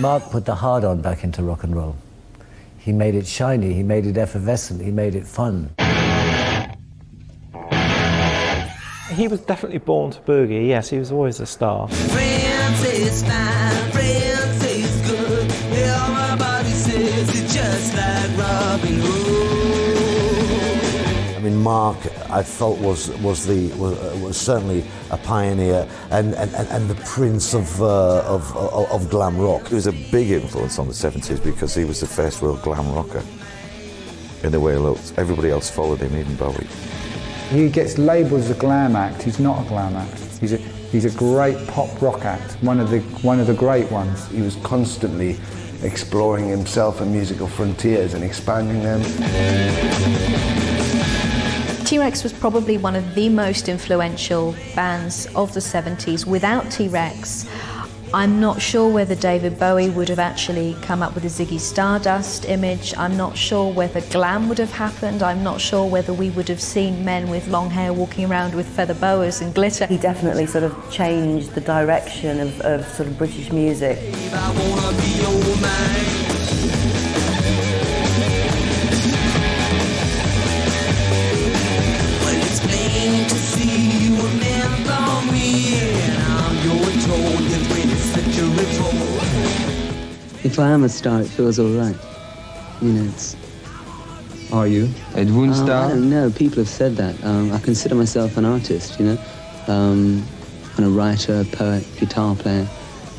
Marc put the hard-on back into rock and roll. He made it shiny, he made it effervescent, he made it fun. He was definitely born to boogie, yes, he was always a star. France is fine, France is good, everybody says it's just like Robin Hood. I mean, Marc, I felt was certainly a pioneer and the prince of glam rock. He was a big influence on the 70s because he was the first real glam rocker in the way he looked. Everybody else followed him, even Bowie. He gets labelled as a glam act. He's not a glam act. He's a great pop rock act, one of the great ones. He was constantly exploring himself and musical frontiers and expanding them. T.Rex was probably one of the most influential bands of the 70s. Without T.Rex, I'm not sure whether David Bowie would have actually come up with a Ziggy Stardust image. I'm not sure whether glam would have happened. I'm not sure whether we would have seen men with long hair walking around with feather boas and glitter. He definitely sort of changed the direction of sort of British music. If I am a star, it feels all right. You know, it's... Are you? Edwin star? I don't know, people have said that. I consider myself an artist, you know? And a writer, a poet, guitar player.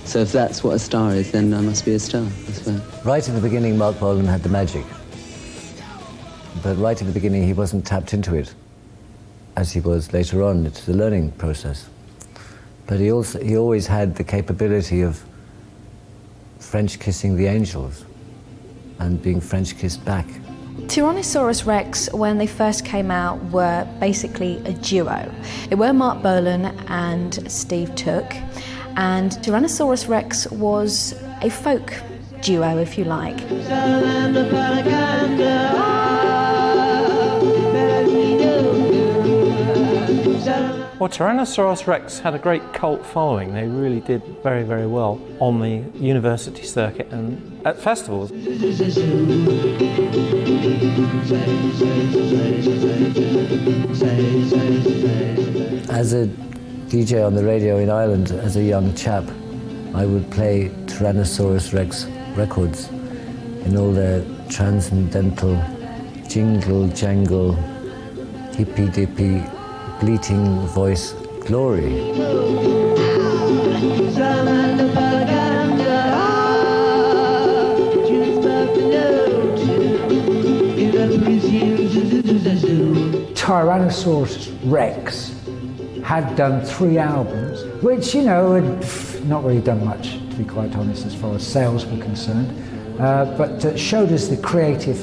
So if that's what a star is, then I must be a star, I suppose. Right in the beginning, Marc Bolan had the magic. But right in the beginning, he wasn't tapped into it, as he was later on. It's the learning process. But he always had the capability of French kissing the angels and being French kissed back. Tyrannosaurus Rex, when they first came out, were basically a duo. They were Marc Bolan and Steve Took, and Tyrannosaurus Rex was a folk duo, if you like. Well, Tyrannosaurus Rex had a great cult following. They really did very, very well on the university circuit and at festivals. As a DJ on the radio in Ireland, as a young chap, I would play Tyrannosaurus Rex records in all their transcendental jingle jangle, hippy dippy, bleating voice glory. Tyrannosaurus Rex had done 3 albums, which, you know, had not really done much, to be quite honest, as far as sales were concerned, but showed us the creative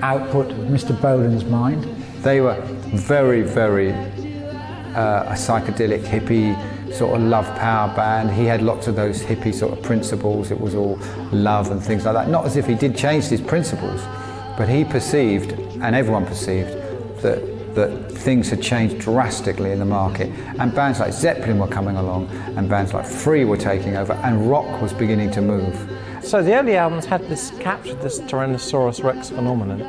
output of Mr. Bolan's mind. They were very, very a psychedelic hippie sort of love power band. He had lots of those hippie sort of principles. It was all love and things like that. Not as if he did change his principles, but he perceived, and everyone perceived, that things had changed drastically in the market, and bands like Zeppelin were coming along, and bands like Free were taking over, and rock was beginning to move. So the early albums had captured this Tyrannosaurus Rex phenomenon,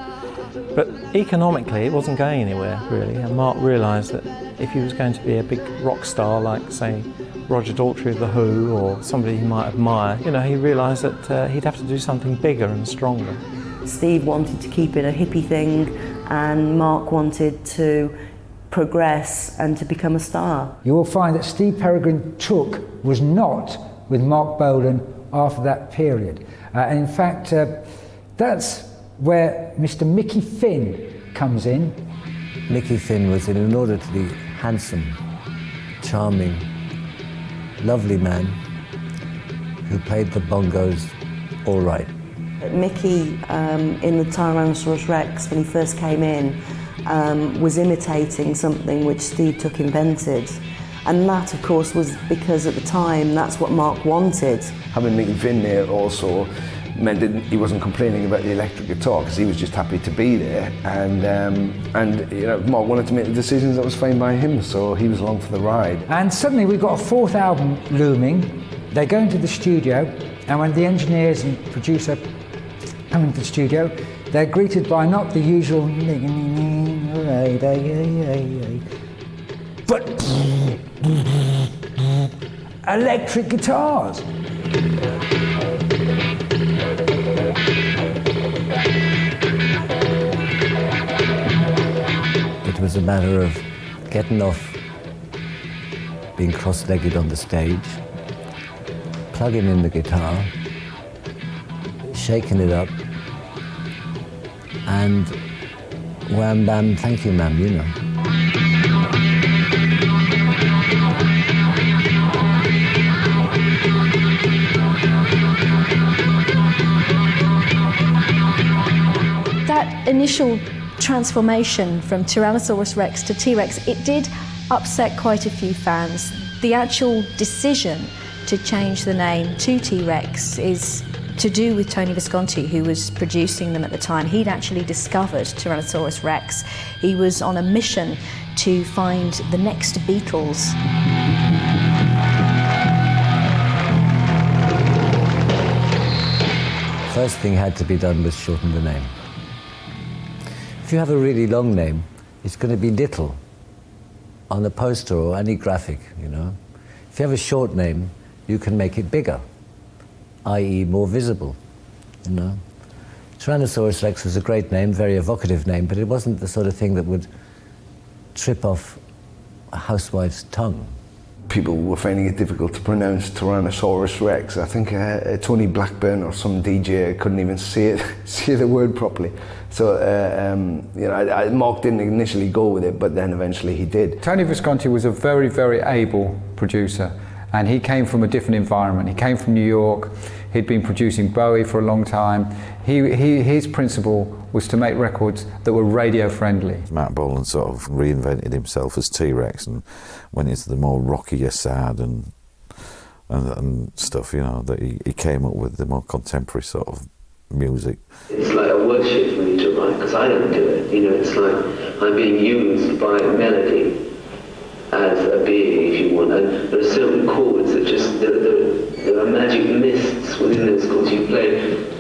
but economically it wasn't going anywhere really, and Marc realised that if he was going to be a big rock star like, say, Roger Daltrey of The Who or somebody he might admire, you know, he realised that he'd have to do something bigger and stronger. Steve wanted to keep it a hippie thing, and Marc wanted to progress and to become a star. You will find that Steve Peregrine Took was not with Marc Bolan after that period. And in fact, that's where Mr. Mickey Finn comes in. Mickey Finn was, in order to be handsome, charming, lovely man who played the bongos all right. Mickey, in the Tyrannosaurus Rex, when he first came in, was imitating something which Steve Took invented. And that, of course, was because at the time, that's what Marc wanted. Having Mickey Finn there also meant that he wasn't complaining about the electric guitar, because he was just happy to be there. And you know, Marc wanted to make the decisions that was fine by him, so he was along for the ride. And suddenly we've got a 4th album looming. They go into the studio, And when the engineers and producer come into the studio, they're greeted by not the usual but electric guitars. It was a matter of getting off being cross-legged on the stage, plugging in the guitar, shaking it up, and wham bam, thank you ma'am, you know. That initial transformation from Tyrannosaurus Rex to T.Rex, it did upset quite a few fans. The actual decision to change the name to T.Rex is to do with Tony Visconti, who was producing them at the time. He'd actually discovered Tyrannosaurus Rex. He was on a mission to find the next Beatles. First thing had to be done was shorten the name. If you have a really long name, it's going to be little on the poster or any graphic, you know. If you have a short name, you can make it bigger, i.e. more visible, you know. Tyrannosaurus Rex was a great name, very evocative name, but it wasn't the sort of thing that would trip off a housewife's tongue. People were finding it difficult to pronounce Tyrannosaurus Rex. I think Tony Blackburn or some DJ couldn't even say the word properly. So, you know, Marc didn't initially go with it, but then eventually he did. Tony Visconti was a very, very able producer, and he came from a different environment. He came from New York. He'd been producing Bowie for a long time. His principle was to make records that were radio friendly. Marc Bolan sort of reinvented himself as T.Rex and went into the more rockier side and stuff, you know, that he came up with the more contemporary sort of music. It's like a worship for me to write, because I don't do it, you know, it's like I'm being used by a melody as a being, if you want, and there are certain chords that just, there are magic mists within those chords. You play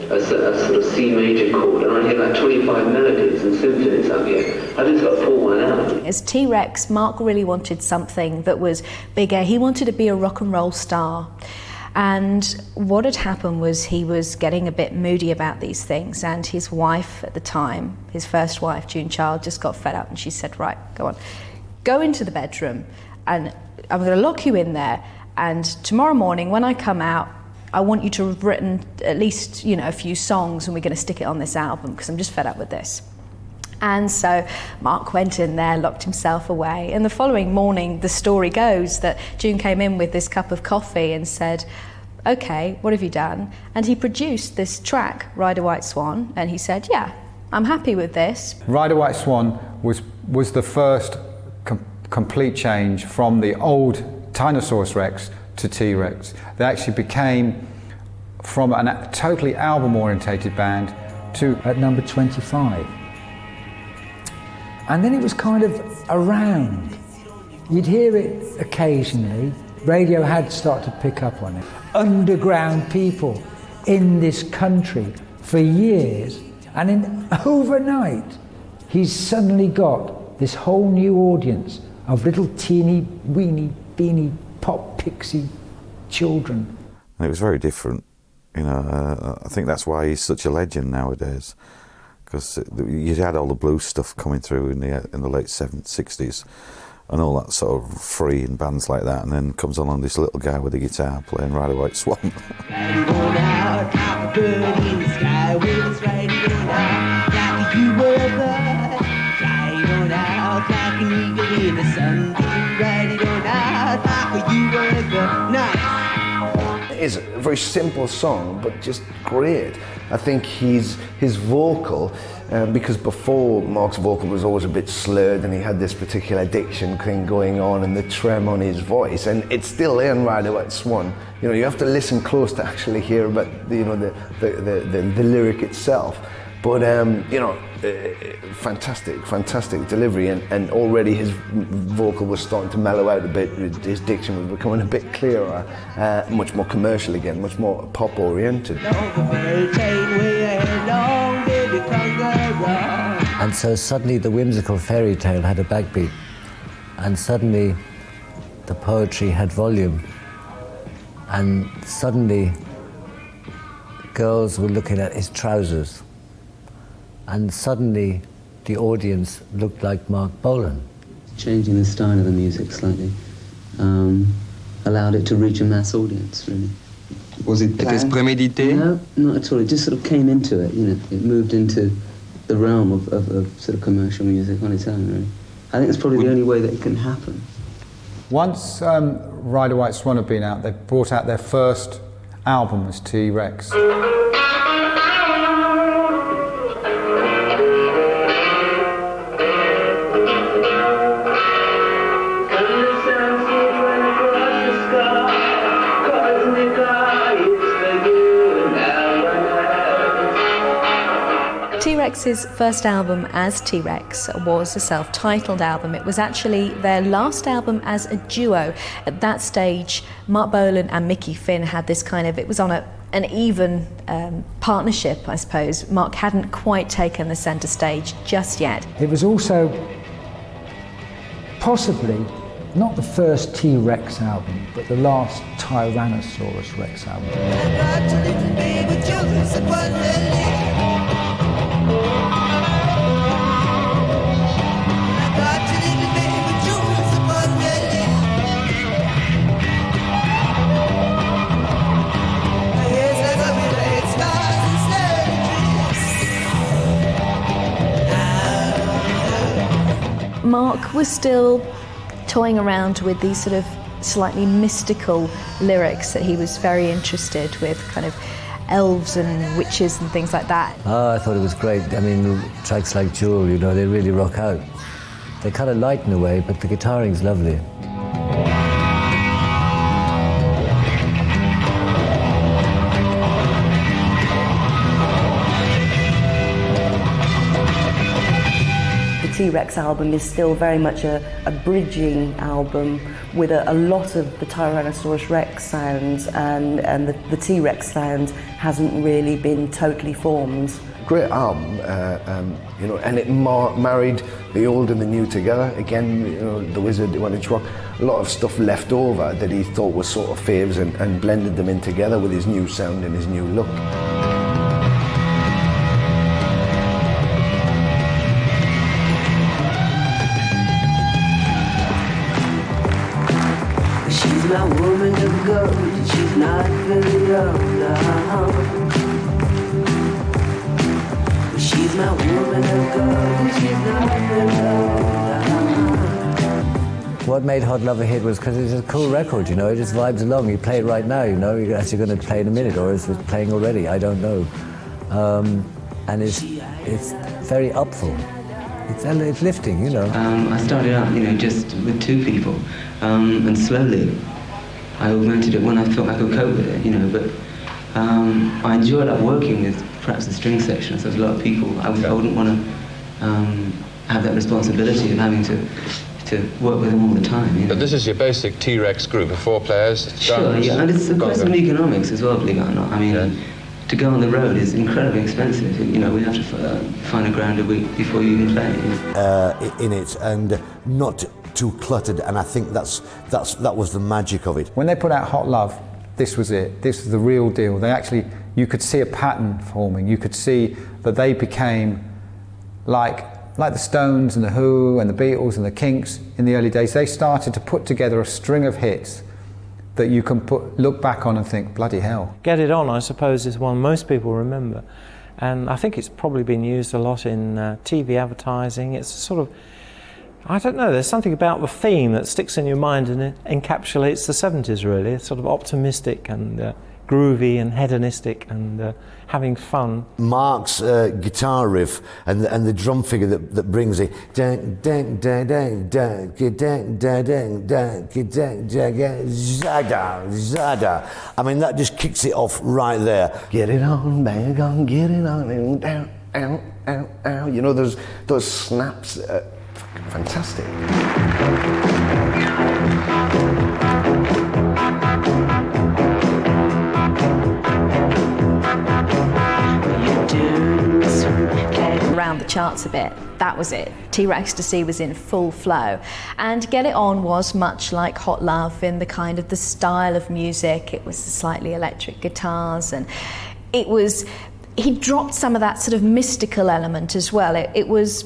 a sort of C major chord, and I hear like 25 melodies and symphonies up here. I just got to pull one out. As T.Rex, Marc really wanted something that was bigger. He wanted to be a rock and roll star. And what had happened was he was getting a bit moody about these things, and his wife at the time, his first wife, June Child, just got fed up, and she said, right, go on. Go into the bedroom, and I'm going to lock you in there, and tomorrow morning when I come out, I want you to have written at least, you know, a few songs, and we're going to stick it on this album, because I'm just fed up with this. And so Marc went in there, locked himself away, and the following morning the story goes that June came in with this cup of coffee and said, okay, what have you done? And he produced this track, Ride a White Swan, and he said, yeah, I'm happy with this. Ride a White Swan was the first complete change from the old Tyrannosaurus Rex to T.Rex. They actually became from a totally album-orientated band to at number 25. And then it was kind of around. You'd hear it occasionally. Radio had started to pick up on it. Underground people in this country for years, and in overnight, he's suddenly got this whole new audience of little teeny, weeny, beany, pop pixie children. And it was very different, you know. I think that's why he's such a legend nowadays, because you had all the blues stuff coming through in the late 60s, and all that sort of free and bands like that, and then comes along this little guy with a guitar playing Ride a White Swan. It's a very simple song, but just great. I think his vocal, because before Marc's vocal was always a bit slurred, and he had this particular diction thing going on, and the trem on his voice, and it's still there in Ride a White Swan. You know, you have to listen close to actually hear about the lyric itself. But you know, fantastic delivery, and already his vocal was starting to mellow out a bit. His diction was becoming a bit clearer, much more commercial again, much more pop oriented. And so suddenly the whimsical fairy tale had a backbeat, and suddenly the poetry had volume, and suddenly girls were looking at his trousers, and suddenly the audience looked like Marc Bolan. Changing the style of the music slightly allowed it to reach a mass audience, really. Was it planned? Prémédité? No, not at all. It just sort of came into it, you know. It moved into the realm of sort of commercial music on its own, really. I think it's probably the only way that it can happen. Once Ride a White Swan had been out, they brought out their first album as T.Rex. T.Rex's first album as T.Rex was a self-titled album. It was actually their last album as a duo. At that stage, Marc Bolan and Mickey Finn had this kind of, it was on an even partnership, I suppose. Marc hadn't quite taken the centre stage just yet. It was also possibly not the first T.Rex album, but the last Tyrannosaurus Rex album. Marc was still toying around with these sort of slightly mystical lyrics that he was very interested with, kind of elves and witches and things like that. Oh, I thought it was great. I mean, tracks like Jewel, you know, they really rock out. They're kind of light in a way, but the guitaring's lovely. T.Rex album is still very much a bridging album with a lot of the Tyrannosaurus Rex sounds, and the T.Rex sound hasn't really been totally formed. Great album, you know, and it married the old and the new together. Again, you know, the Wizard wanted to rock. A lot of stuff left over that he thought was sort of faves, and blended them in together with his new sound and his new look. She's my woman of gold, she's not very old, She's my woman of gold, she's not very old, What made Hot Love a hit was because it's a cool record, you know, it just vibes along. You play it right now, you know, you're actually going to play in a minute, or is it playing already? I don't know. And it's very upful. It's lifting, you know. I started out, you know, just with two people, and slowly I augmented it when I felt I could cope with it, you know, but I enjoyed working with perhaps the string section, as there's a lot of people. I wouldn't want to have that responsibility of having to work with them all the time, you know. But this is your basic T.Rex group of 4 players. Sure, yeah, and it's a question of economics as well, believe it or not. I mean, to go on the road is incredibly expensive. You know, we have to find a grand a week before you even play. In it, and not too cluttered, and I think that was the magic of it. When they put out Hot Love, this was it. This was the real deal. They actually, you could see a pattern forming. You could see that they became like the Stones and the Who and the Beatles and the Kinks in the early days. They started to put together a string of hits that you can look back on and think, bloody hell. Get It On, I suppose, is one most people remember. And I think it's probably been used a lot in TV advertising. It's sort of, I don't know, there's something about the theme that sticks in your mind and it encapsulates the 70s, really. It's sort of optimistic and groovy and hedonistic and having fun. Marc's guitar riff and the drum figure that brings it. I mean, that just kicks it off right there. Get it on, bang on, get it on, down. ow, ow, ow. You know, those snaps, fantastic. Around the charts a bit, that was it. T.Rex was in full flow, and Get It On was much like Hot Love in the kind of the style of music. It was slightly electric guitars, and he dropped some of that sort of mystical element as well. It was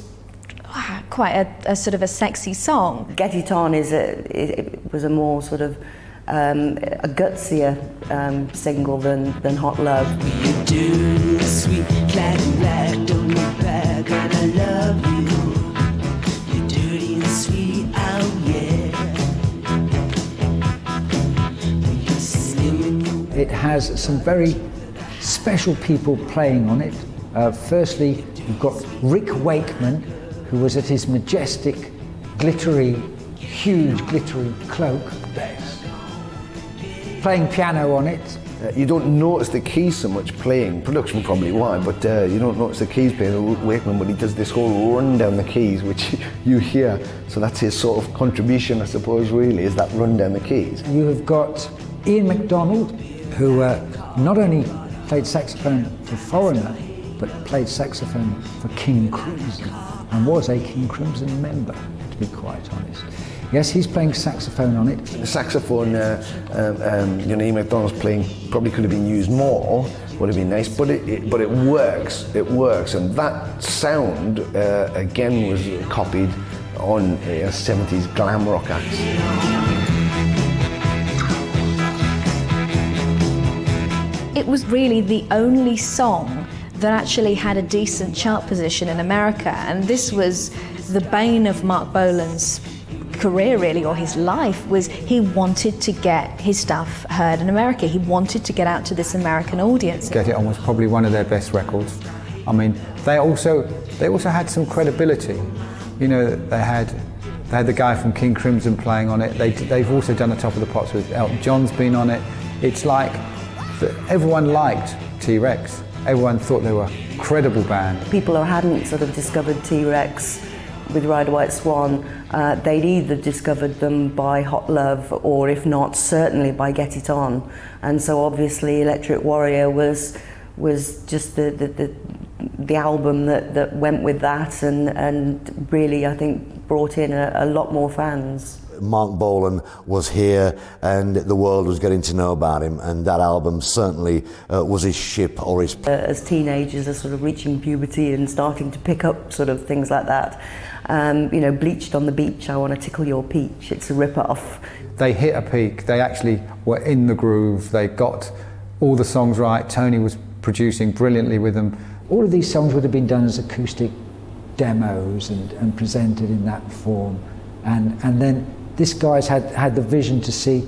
quite a sort of a sexy song. Get It On it was a more sort of a gutsier single than Hot Love. You do sweet black, don't look back, and I love you. You're dirty and sweet, oh yeah. It has some very special people playing on it. Firstly, you've got Rick Wakeman, who was at his majestic, huge glittery cloak, playing piano on it. You don't notice the keys so much playing, production probably why, but you don't notice the keys playing Wakeman, but he does this whole run down the keys, which you hear. So that's his sort of contribution, I suppose, really, is that run down the keys. You have got Ian MacDonald, who not only played saxophone for Foreigner, but played saxophone for King Crimson, and was a King Crimson member, to be quite honest. Yes, he's playing saxophone on it. The saxophone, Ian MacDonald's playing probably could have been used more, would have been nice, but it works, and that sound, again, was copied on 70s glam rock acts. It was really the only song that actually had a decent chart position in America, and this was the bane of Marc Bolan's career, really, or his life, was he wanted to get his stuff heard in America. He wanted to get out to this American audience. Get It On was probably one of their best records. I mean, they also had some credibility. You know, they had the guy from King Crimson playing on it. They've also done the Top of the Pops with Elton John's been on it. It's like everyone liked T.Rex. Everyone thought they were a credible band. People who hadn't sort of discovered T.Rex with White Swan, they'd either discovered them by Hot Love, or if not, certainly by Get It On. And so obviously Electric Warrior was just the album that went with that, and really, I think, brought in a lot more fans. Marc Bolan was here and the world was getting to know about him, and that album certainly was his ship, or his... As teenagers are sort of reaching puberty and starting to pick up sort of things like that, Bleached on the Beach, I Want to Tickle Your Peach, it's a rip-off. They hit a peak, they actually were in the groove, they got all the songs right, Tony was producing brilliantly with them. All of these songs would have been done as acoustic demos and presented in that form, and then this guy's had the vision to see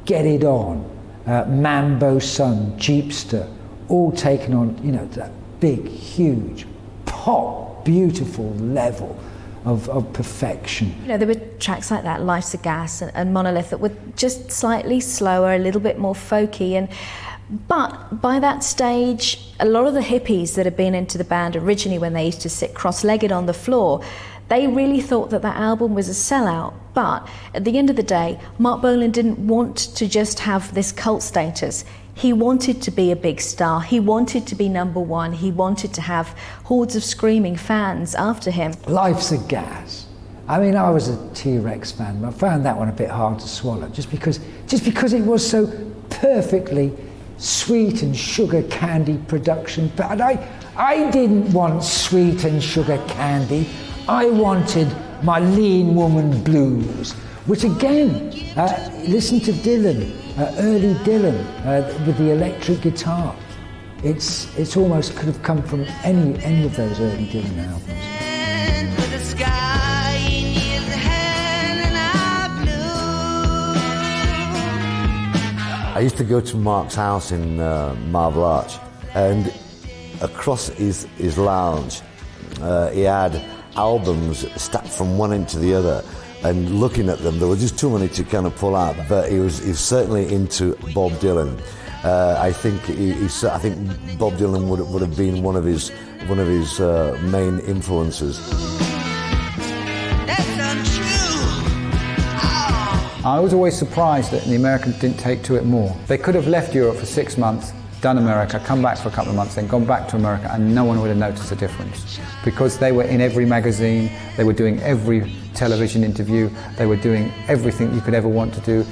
Get It On, Mambo Sun, Jeepster, all taken on, that big, huge, pop, beautiful level of perfection. There were tracks like that, Life's a Gas and Monolith, that were just slightly slower, a little bit more folky, but by that stage, a lot of the hippies that had been into the band originally, when they used to sit cross-legged on the floor, they really thought that album was a sellout. But at the end of the day, Marc Bolan didn't want to just have this cult status. He wanted to be a big star. He wanted to be number one. He wanted to have hordes of screaming fans after him. Life's a Gas. I mean, I was a T.Rex fan, but I found that one a bit hard to swallow, just because it was so perfectly sweet and sugar candy production. But I didn't want sweet and sugar candy. I wanted my Lean Woman blues, which again, listen to Dylan, early Dylan with the electric guitar. It's almost could have come from any of those early Dylan albums. I used to go to Mark's house in Marble Arch, and across his lounge he had albums stacked from one end to the other, and looking at them, there were just too many to kind of pull out. But he was certainly into Bob Dylan, I think I think Bob Dylan would have been one of his main influences. I was always surprised that the Americans didn't take to it more. They could have left Europe for 6 months, done America, come back for a couple of months, then gone back to America, and no one would have noticed the difference. Because they were in every magazine, they were doing every television interview, they were doing everything you could ever want to do.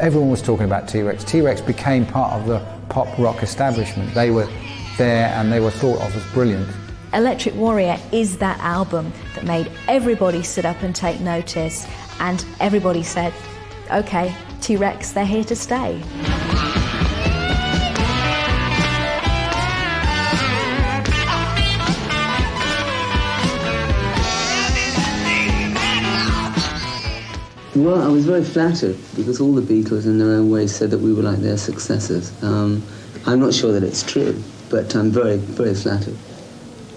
Everyone was talking about T.Rex. T.Rex became part of the pop rock establishment. They were there and they were thought of as brilliant. Electric Warrior is that album that made everybody sit up and take notice, and everybody said, okay, T.Rex, they're here to stay. Well, I was very flattered because all the Beatles in their own way said that we were like their successors. I'm not sure that it's true, but I'm very, very flattered.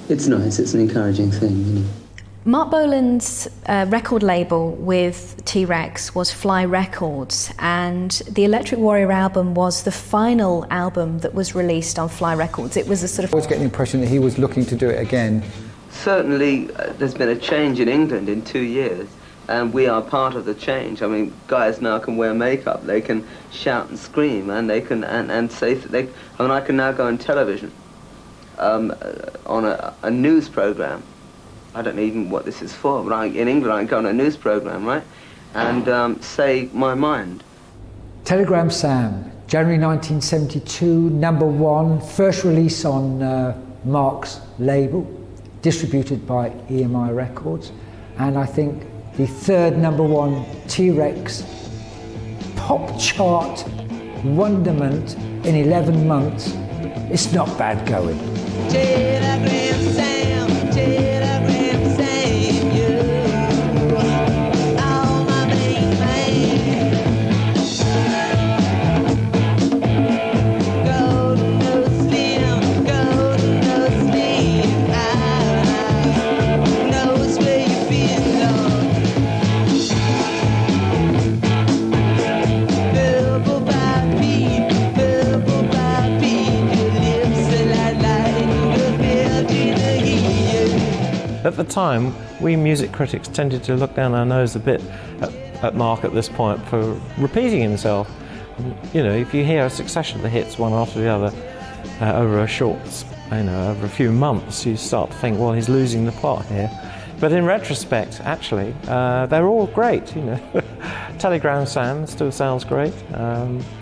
It's nice, it's an encouraging thing, you know. Marc Bolan's record label with T.Rex was Fly Records, and the Electric Warrior album was the final album that was released on Fly Records. It was a sort of... I was getting the impression that he was looking to do it again. Certainly, there's been a change in England in 2 years, and we are part of the change. I mean, guys now can wear makeup, they can shout and scream, and they can and say that I can now go on television on a news program. I don't know even what this is for, but in England I can go on a news program, right, and say my mind. Telegram Sam, January 1972, #1, first release on Marc's label, distributed by EMI Records, and I think the third #1 T.Rex pop chart wonderment in 11 months. It's not bad going. Telegram Sam, Telegram Sam, you are my main man. Golden no slim, knows where you belong. Purple by beat, your lips are like the built in the heat. At the time, we music critics tended to look down our nose a bit at Marc at this point for repeating himself. You know, if you hear a succession of the hits one after the other over a short, over a few months, you start to think, well, he's losing the plot here. But in retrospect, actually, they're all great, you know. Telegram Sam still sounds great.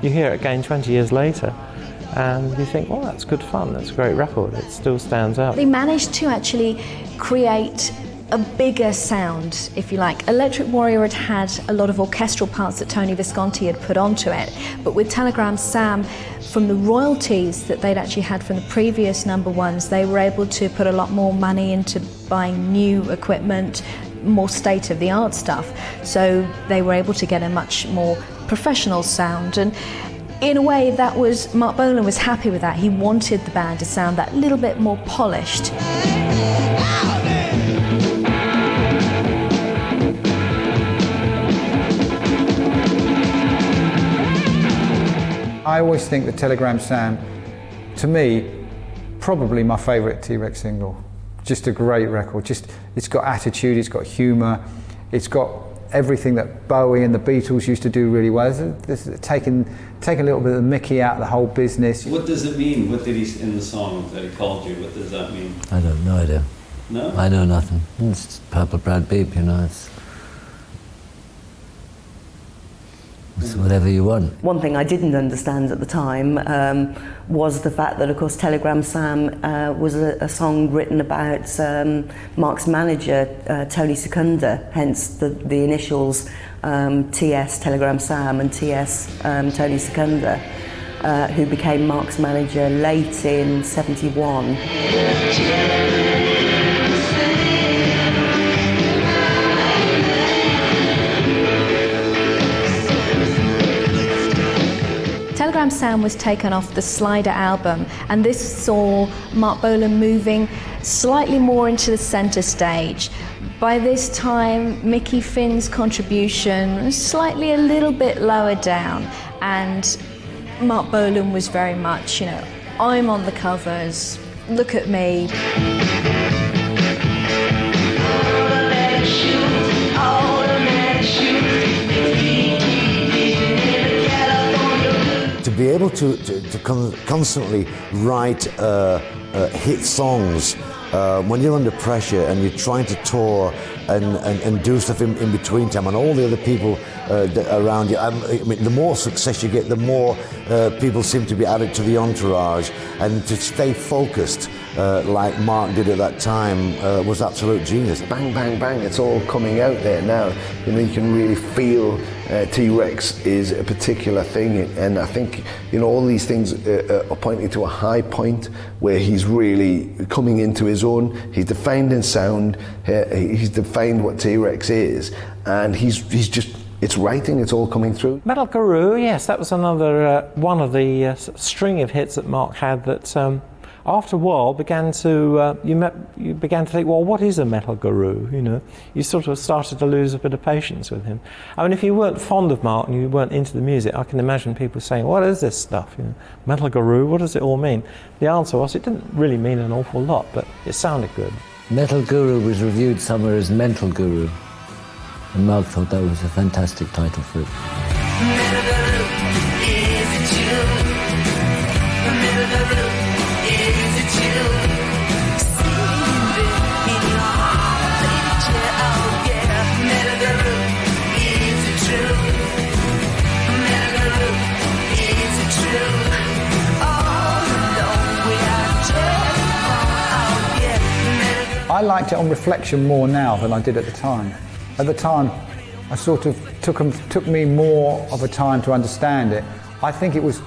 You hear it again 20 years later, and you think, well, that's good fun, that's a great record, it still stands out. They managed to actually create a bigger sound, if you like. Electric Warrior had a lot of orchestral parts that Tony Visconti had put onto it, but with Telegram Sam, from the royalties that they'd actually had from the previous #1s, they were able to put a lot more money into buying new equipment, more state-of-the-art stuff, so they were able to get a much more professional sound. And in a way, that was, Marc Bolan was happy with that. He wanted the band to sound that little bit more polished. I always think that Telegram Sam, to me, probably my favourite T.Rex single. Just a great record. It's got attitude, it's got humour, it's got everything that Bowie and the Beatles used to do really well. It's taking a little bit of the Mickey out of the whole business. What does it mean? What did he, in the song that he called you, what does that mean? I don't know idea. No? I know nothing. It's Purple Brad Beep, you know, it's whatever you want. One thing I didn't understand at the time was the fact that, of course, Telegram Sam was a song written about Marc's manager, Tony Secunda, hence the initials TS, Telegram Sam, and TS, Tony Secunda, who became Marc's manager late in '71. Telegram Sam was taken off the Slider album, and this saw Marc Bolan moving slightly more into the centre stage. By this time, Mickey Finn's contribution was slightly a little bit lower down, and Marc Bolan was very much, you know, I'm on the covers, look at me. To be able to constantly write hit songs when you're under pressure and you're trying to tour and do stuff in between time, and all the other people around you. I mean, the more success you get, the more people seem to be added to the entourage, and to stay focused like Marc did at that time was absolute genius. Bang, bang, bang, it's all coming out there now. You know, you can really feel T.Rex is a particular thing, and I think, you know, all these things are pointing to a high point where he's really coming into his own. He's defined in sound, he's defined what T.Rex is, and he's just, it's writing, it's all coming through. Metal Guru, yes, that was another one of the string of hits that Marc had that after a while began to, you began to think, well, what is a metal guru, you know? You sort of started to lose a bit of patience with him. I mean, if you weren't fond of Marc and you weren't into the music, I can imagine people saying, what is this stuff, you know? Metal guru, what does it all mean? The answer was, it didn't really mean an awful lot, but it sounded good. Metal Guru was reviewed somewhere as Mental Guru, and Marc thought that was a fantastic title for it. I liked it on reflection more now than I did at the time. At the time, I sort of took me more of a time to understand it. I think it was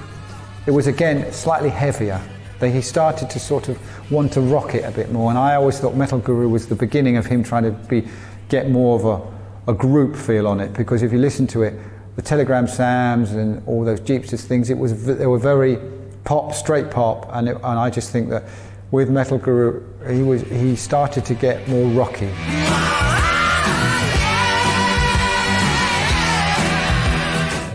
again slightly heavier. He started to sort of want to rock it a bit more, and I always thought Metal Guru was the beginning of him trying to get more of a group feel on it, because if you listen to it, the Telegram Sams and all those Jeepsters things, they were very pop, straight pop, and I just think that with Metal Guru, he started to get more rocky.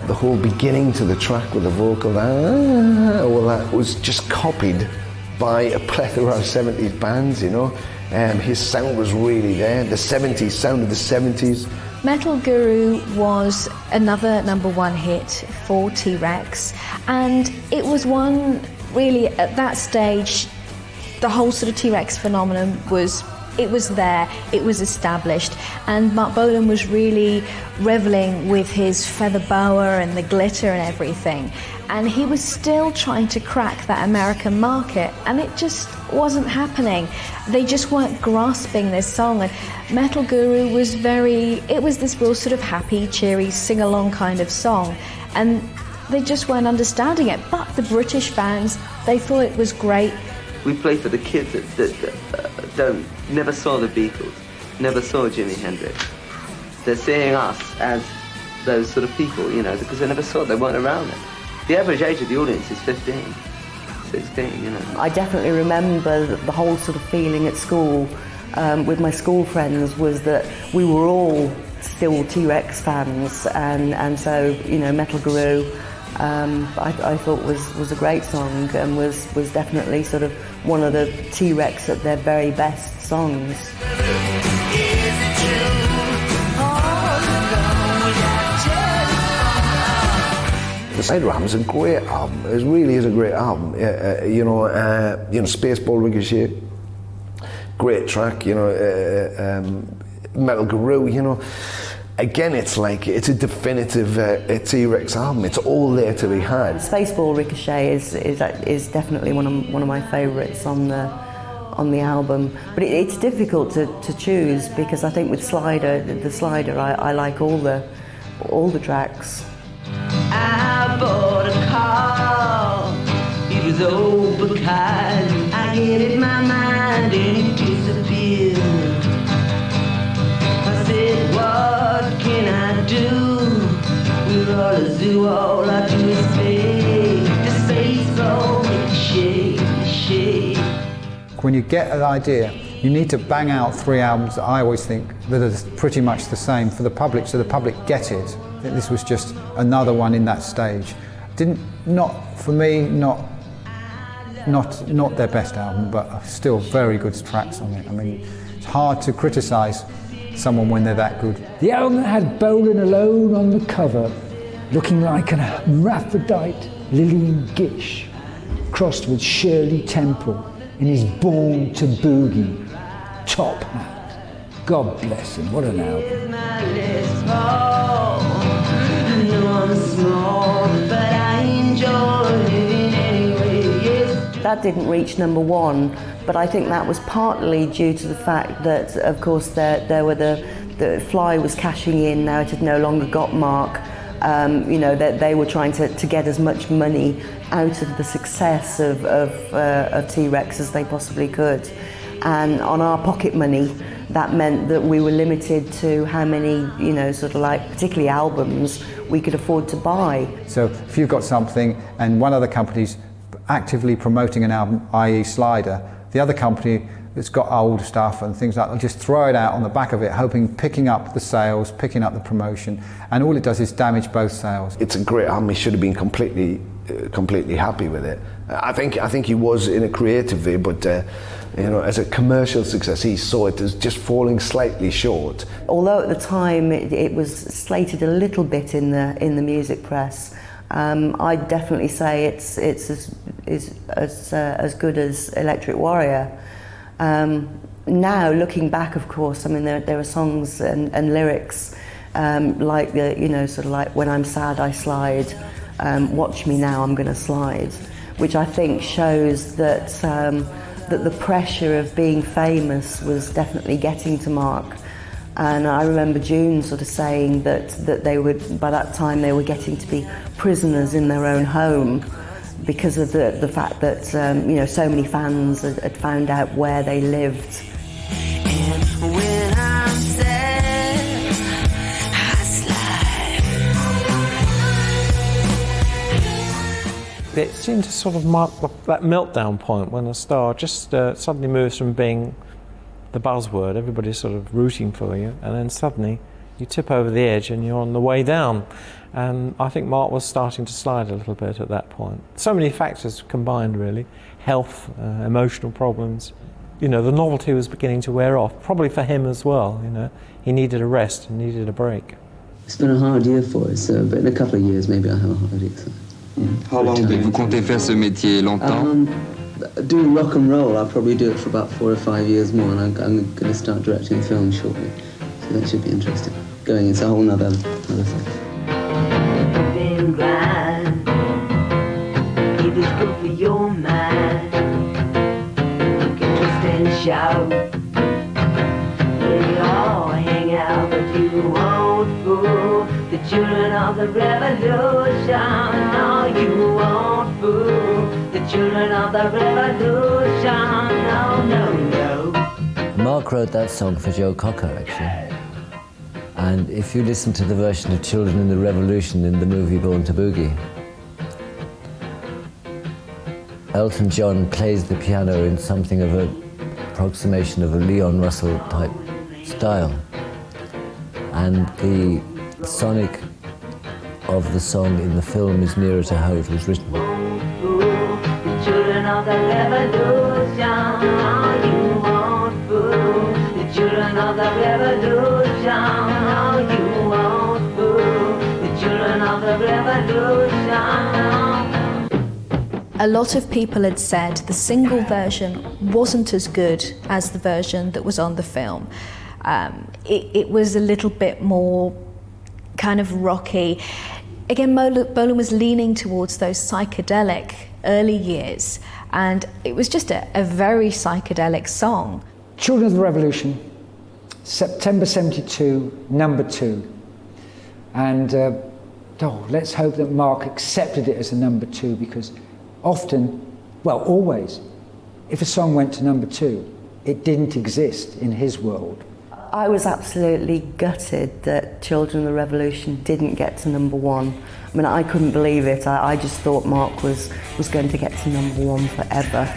The whole beginning to the track with the vocal, all that was just copied by a plethora of 70s bands, you know. His sound was really there, the 70s, sound of the 70s. Metal Guru was another #1 hit for T.Rex, and it was one really at that stage. The whole sort of T.Rex phenomenon was there, it was established, and Marc Bolan was really reveling with his feather boa and the glitter and everything, and he was still trying to crack that American market, and it just wasn't happening. They just weren't grasping this song, and Metal Guru was it was this real sort of happy, cheery, sing-along kind of song, and they just weren't understanding it. But the British fans, they thought it was great. We play for the kids that never saw the Beatles, never saw Jimi Hendrix. They're seeing us as those sort of people, you know, because they never saw it, they weren't around it. The average age of the audience is 15, 16, you know. I definitely remember the whole sort of feeling at school with my school friends was that we were all still T.Rex fans, and so, you know, Metal Guru I thought was a great song, and was definitely sort of one of the T.Rex at their very best songs. The Side Ram's a great album. It really is a great album. Spaceball Ricochet, great track. Metal Guru. Again, it's a definitive T.Rex album. It's all there to be had. Spaceball Ricochet is definitely one of my favourites on the album. But it's difficult to choose, because I think with the Slider, I like all the tracks. I bought a car. It was old but kind. I gave it my mind and it disappeared. I said, what can I do? We're all a zoo, all I do is fade. The spaceball ricochet. When you get an idea, you need to bang out 3 albums that I always think that are pretty much the same for the public, so the public get it. I think this was just another one in that stage. not their best album, but still very good tracks on it. I mean, it's hard to criticise someone when they're that good. The album that had Bolan alone on the cover, looking like an hermaphrodite Lillian Gish, crossed with Shirley Temple in his Born to Boogie top hat. God bless him, what an album. That didn't reach number one, but I think that was partly due to the fact that, of course, there were the Fly was cashing in. Now it had no longer got Marc. You know, that they were trying to get as much money out of the success of T.Rex as they possibly could. And on our pocket money, that meant that we were limited to how many, you know, sort of like, particularly albums, we could afford to buy. So if you've got something and one other company's actively promoting an album, i.e. Slider, the other company that's got old stuff and things like that, just throw it out on the back of it, picking up the sales, picking up the promotion, and all it does is damage both sales. It's a great album. He should have been completely happy with it. I think he was in a creative way, but you know, as a commercial success, he saw it as just falling slightly short. Although at the time it was slated a little bit in the music press, I'd definitely say it's as good as Electric Warrior. Now, looking back, of course, I mean, there are songs and lyrics like the, you know, sort of like When I'm Sad I Slide, Watch Me Now I'm Gonna Slide, which I think shows that that the pressure of being famous was definitely getting to Marc. And I remember June sort of saying that they would, by that time, they were getting to be prisoners in their own home because of the fact that you know, so many fans had found out where they lived. And when I'm sad, I slide. It seemed to sort of mark that meltdown point when a star just suddenly moves from being the buzzword, everybody's sort of rooting for you, and then suddenly you tip over the edge and you're on the way down. And I think Marc was starting to slide a little bit at that point. So many factors combined, really. Health, emotional problems. You know, the novelty was beginning to wear off, probably for him as well, you know. He needed a rest and needed a break. It's been a hard year for us, but in a couple of years maybe I'll have a holiday. So, yeah. How long do vous comptez faire ce métier? Longtemps? Doing rock and roll, I'll probably do it for about 4 or 5 years more, and I'm going to start directing films shortly. So that should be interesting. Going into a whole other thing. Grind. It is good for your mind. You can twist and shout. They all hang out, but you won't fool the children of the revolution. No, you won't fool the children of the revolution. No, no, no. Marc wrote that song for Joe Cocker, actually. And if you listen to the version of Children in the Revolution in the movie Born to Boogie, Elton John plays the piano in something of an approximation of a Leon Russell type style. And the sonic of the song in the film is nearer to how it was written. The children of the revolution, you won't fool. The children of the revolution, you won't fool. The children of the revolution. A lot of people had said the single version wasn't as good as the version that was on the film. It was a little bit more kind of rocky. Again, Bolan was leaning towards those psychedelic early years, and it was just a very psychedelic song. Children of the Revolution, September 72, number 2. And let's hope that Marc accepted it as a number 2, because often, well, always, if a song went to number 2, it didn't exist in his world. I was absolutely gutted that Children of the Revolution didn't get to number 1. I mean, I couldn't believe it. I just thought Marc was going to get to number 1 forever.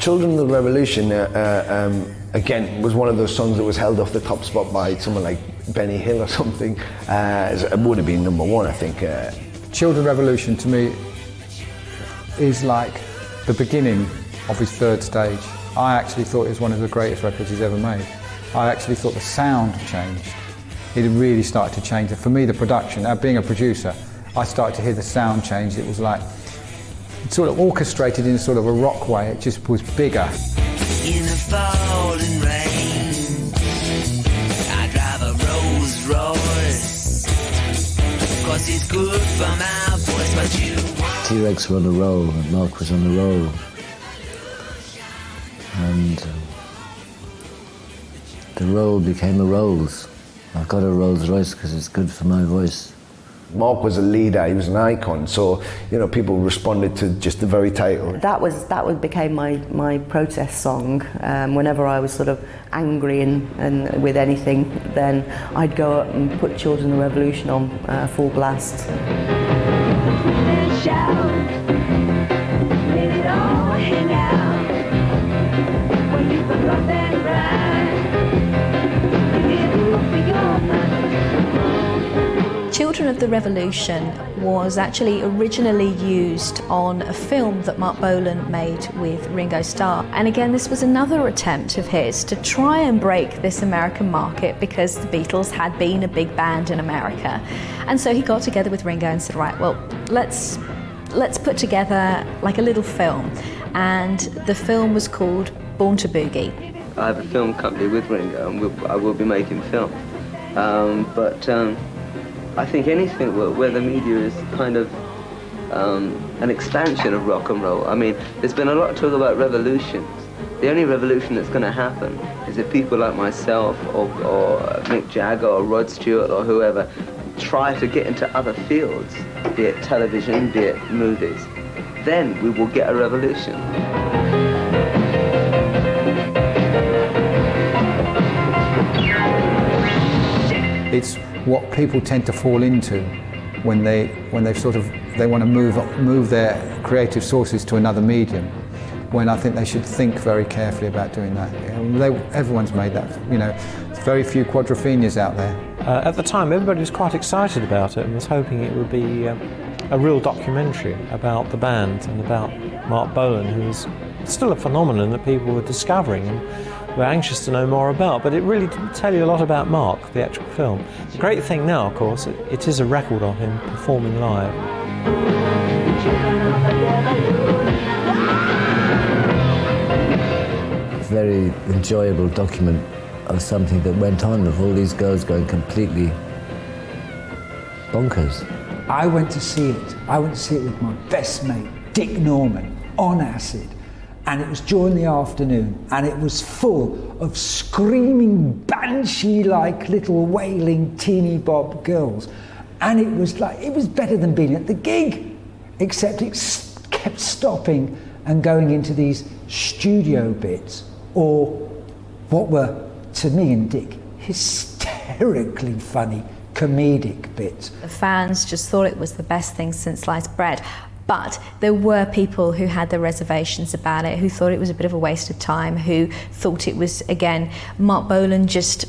Children of the Revolution, again, was one of those songs that was held off the top spot by someone like Benny Hill or something. It would have been number one, I think. Children Revolution to me is like the beginning of his third stage. I actually thought it was one of the greatest records he's ever made. I actually thought the sound changed. It really started to change. For me, the production, being a producer, I started to hear the sound change. It was like, sort of orchestrated in sort of a rock way. It just was bigger. In the falling rain, I drive a Rolls Royce, 'cause it's good for my voice, but you... T.Rex were on a roll and Marc was on a roll. And the roll became a Rolls. I've got a Rolls Royce because it's good for my voice. Marc was a leader, he was an icon, so people responded to just the very title. That became my protest song. Whenever I was sort of angry and with anything, then I'd go up and put Children of the Revolution on full blast. Children of the Revolution was actually originally used on a film that Marc Bolan made with Ringo Starr. And again, this was another attempt of his to try and break this American market because the Beatles had been a big band in America. And so he got together with Ringo and said, right, well, let's put together like a little film. And the film was called Born to Boogie. I have a film company with Ringo and I will be making film. I think anything where the media is kind of an expansion of rock and roll. I mean, there's been a lot of talk about revolutions. The only revolution that's going to happen is if people like myself or Mick Jagger or Rod Stewart or whoever try to get into other fields, be it television, be it movies. Then we will get a revolution. It's what people tend to fall into when they want to move their creative sources to another medium. When I think they should think very carefully about doing that. Everyone's made that. There's very few quadrophenias out there. At the time, everybody was quite excited about it and was hoping it would be a real documentary about the band and about Marc Bolan, who was still a phenomenon that people were discovering and were anxious to know more about, but it really didn't tell you a lot about Marc, the actual film. The great thing now, of course, it is a record of him performing live. A very enjoyable document of something that went on, of all these girls going completely bonkers. I went to see it. I went to see it with my best mate, Dick Norman, on acid. And it was during the afternoon, and it was full of screaming, banshee-like little wailing teeny bob girls. And it was better than being at the gig, except it kept stopping and going into these studio bits, or what were, to me and Dick, hysterically funny comedic bits. The fans just thought it was the best thing since sliced bread. But there were people who had their reservations about it, who thought it was a bit of a waste of time, who thought it was, again, Marc Bolan just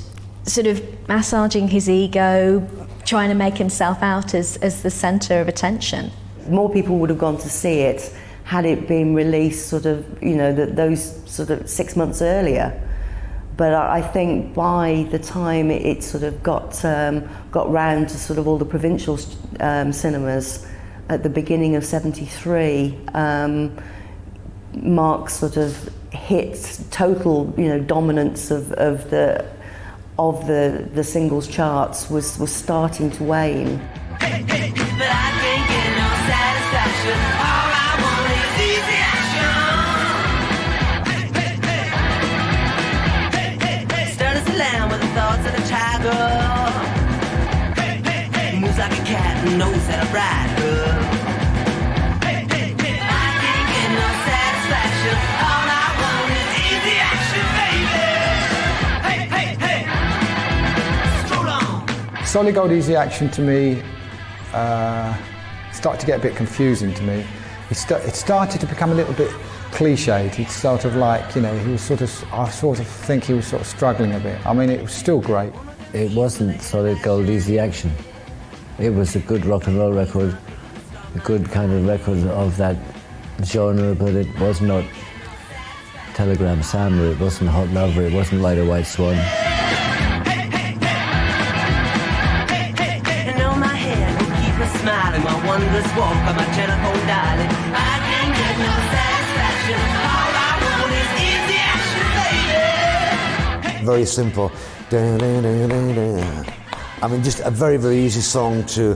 sort of massaging his ego, trying to make himself out as the centre of attention. More people would have gone to see it had it been released those 6 months earlier. But I think by the time it sort of got round to sort of all the provincial cinemas, at the beginning of '73, Marc sort of hit total, dominance of the singles charts was starting to wane. But I can't get no satisfaction. All I want is easy action. Stern as a lamb with the thoughts of a tiger. Moves like a cat and knows how to ride her. Solid Gold Easy Action to me started to get a bit confusing to me. it started to become a little bit cliched. He'd sort of like, you know, he was sort of, I sort of think he was sort of struggling a bit. I mean, it was still great. It wasn't solid gold, easy action. It was a good rock and roll record, a good kind of record of that genre, but it was not Telegram Sam, or it wasn't Hot Lover, it wasn't like a White Swan. Smiling, my wondrous walk on my telephone dialing. I can't get no satisfaction. All I want is easy action, baby. Very simple. I mean, just a very, very easy song to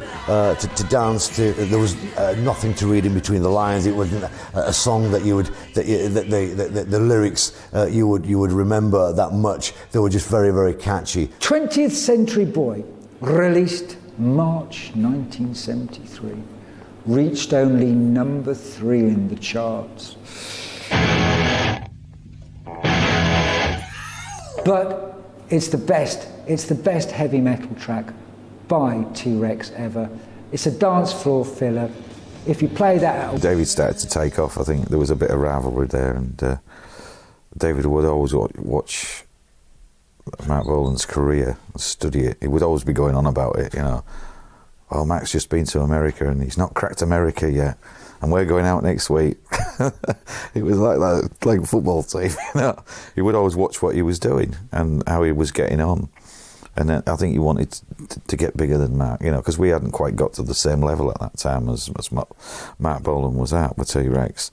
dance to. There was nothing to read in between the lines. It wasn't a song that you would the lyrics you would remember that much. They were just very, very catchy. 20th Century Boy, released March 1973, reached only number 3 in the charts. But it's the best heavy metal track by T.Rex ever. It's a dance floor filler. If you play that out... David started to take off. I think there was a bit of rivalry there, and David would always watch Marc Bolan's career, study it. He would always be going on about it, you know. Oh, Mac's just been to America and he's not cracked America yet, and we're going out next week. It was like that, like a football team, you know. He would always watch what he was doing and how he was getting on. And then I think he wanted to get bigger than Marc, you know, because we hadn't quite got to the same level at that time as Marc Bolan was at with T.Rex.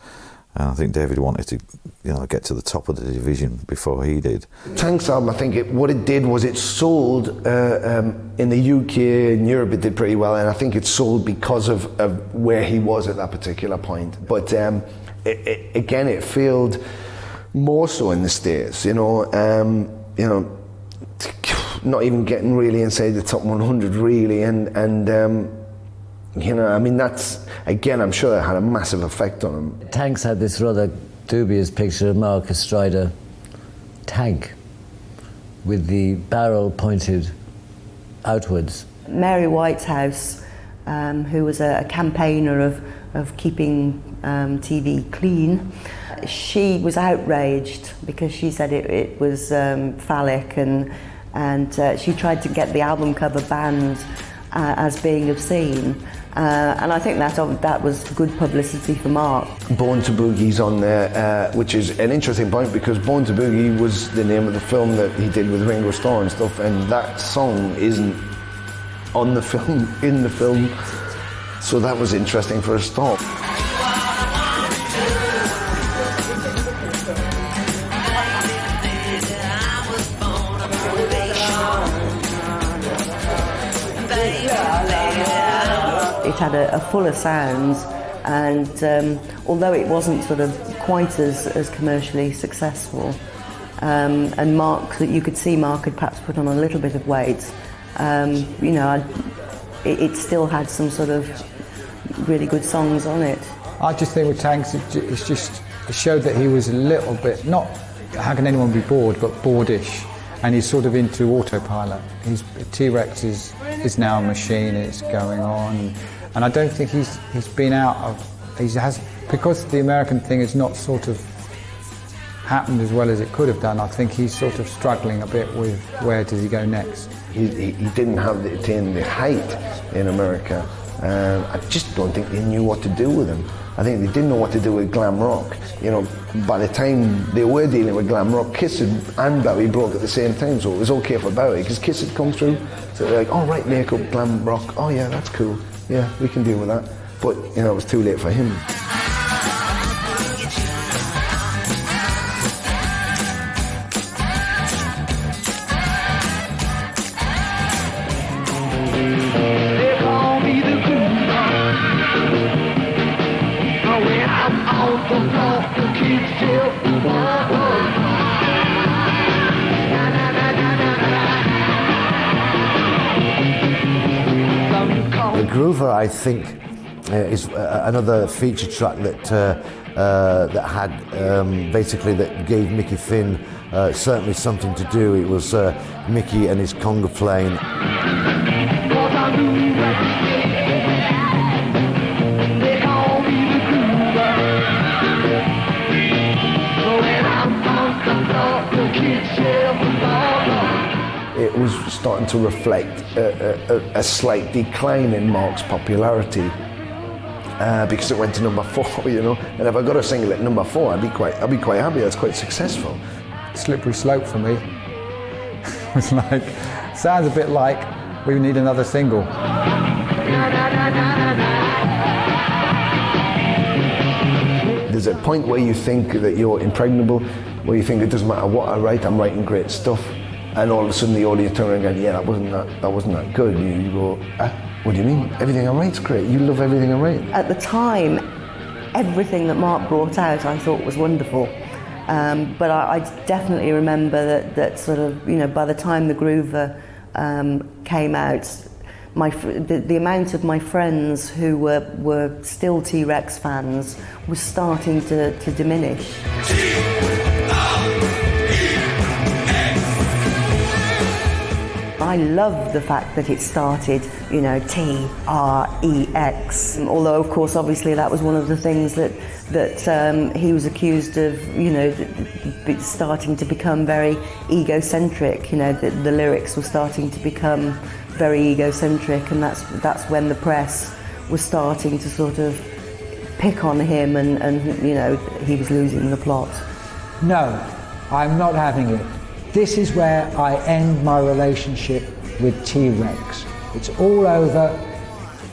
And I think David wanted to, you know, get to the top of the division before he did. Tank's album, I think what it did was it sold in the UK and Europe. It did pretty well, and I think it sold because of where he was at that particular point. But again, it failed more so in the States. You know, not even getting really inside the top 100 really, and you know, I mean, that's, again, I'm sure it had a massive effect on him. Tanks had this rather dubious picture of Marc astride a tank with the barrel pointed outwards. Mary Whitehouse, who was a campaigner of keeping TV clean, she was outraged because she said it was phallic, and she tried to get the album cover banned as being obscene. And I think that was good publicity for Marc. Born to Boogie's on there, which is an interesting point because Born to Boogie was the name of the film that he did with Ringo Starr and stuff, and that song isn't on the film, in the film, so that was interesting for a start. It had a fuller sound, and although it wasn't sort of quite as commercially successful, and Marc, you could see Marc had perhaps put on a little bit of weight, you know, it still had some sort of really good songs on it. I just think with Tanks, it showed that he was a little bit, not how can anyone be bored, but bored-ish, and he's sort of into autopilot. T.Rex is now a machine, it's going on. And I don't think he's been out of, because the American thing has not sort of happened as well as it could have done. I think he's sort of struggling a bit with where does he go next. He didn't have the height in America. I just don't think they knew what to do with him. I think they didn't know what to do with glam rock. You know, by the time they were dealing with glam rock, Kiss and Bowie broke at the same time, so it was okay for Bowie because Kiss had come through. So they're like, oh right, make up glam rock. Oh yeah, that's cool. Yeah, we can deal with that. But you know, it was too late for him. Groover, I think, is another feature track that had basically that gave Mickey Finn certainly something to do. It was Mickey and his conga playing. starting to reflect a slight decline in Marc's popularity because it went to number 4, you know. And if I got a single at number 4, I'd be quite happy. That's quite successful. Slippery slope for me. It's like, sounds a bit like we need another single. There's a point where you think that you're impregnable, where you think it doesn't matter what I write, I'm writing great stuff, and all of a sudden the audience turn around and go, yeah, that wasn't that good. You go, what do you mean? Everything I write's great. You love everything I write. At the time, everything that Marc brought out I thought was wonderful. But I definitely remember that sort of, you know, by the time the Groover came out, the amount of my friends who were still T.Rex fans was starting to diminish. I love the fact that it started, you know, T-R-E-X. Although, of course, obviously that was one of the things that he was accused of, you know, starting to become very egocentric. You know, the lyrics were starting to become very egocentric, and that's when the press was starting to sort of pick on him, and you know, he was losing the plot. No, I'm not having it. This is where I end my relationship with T.Rex. It's all over.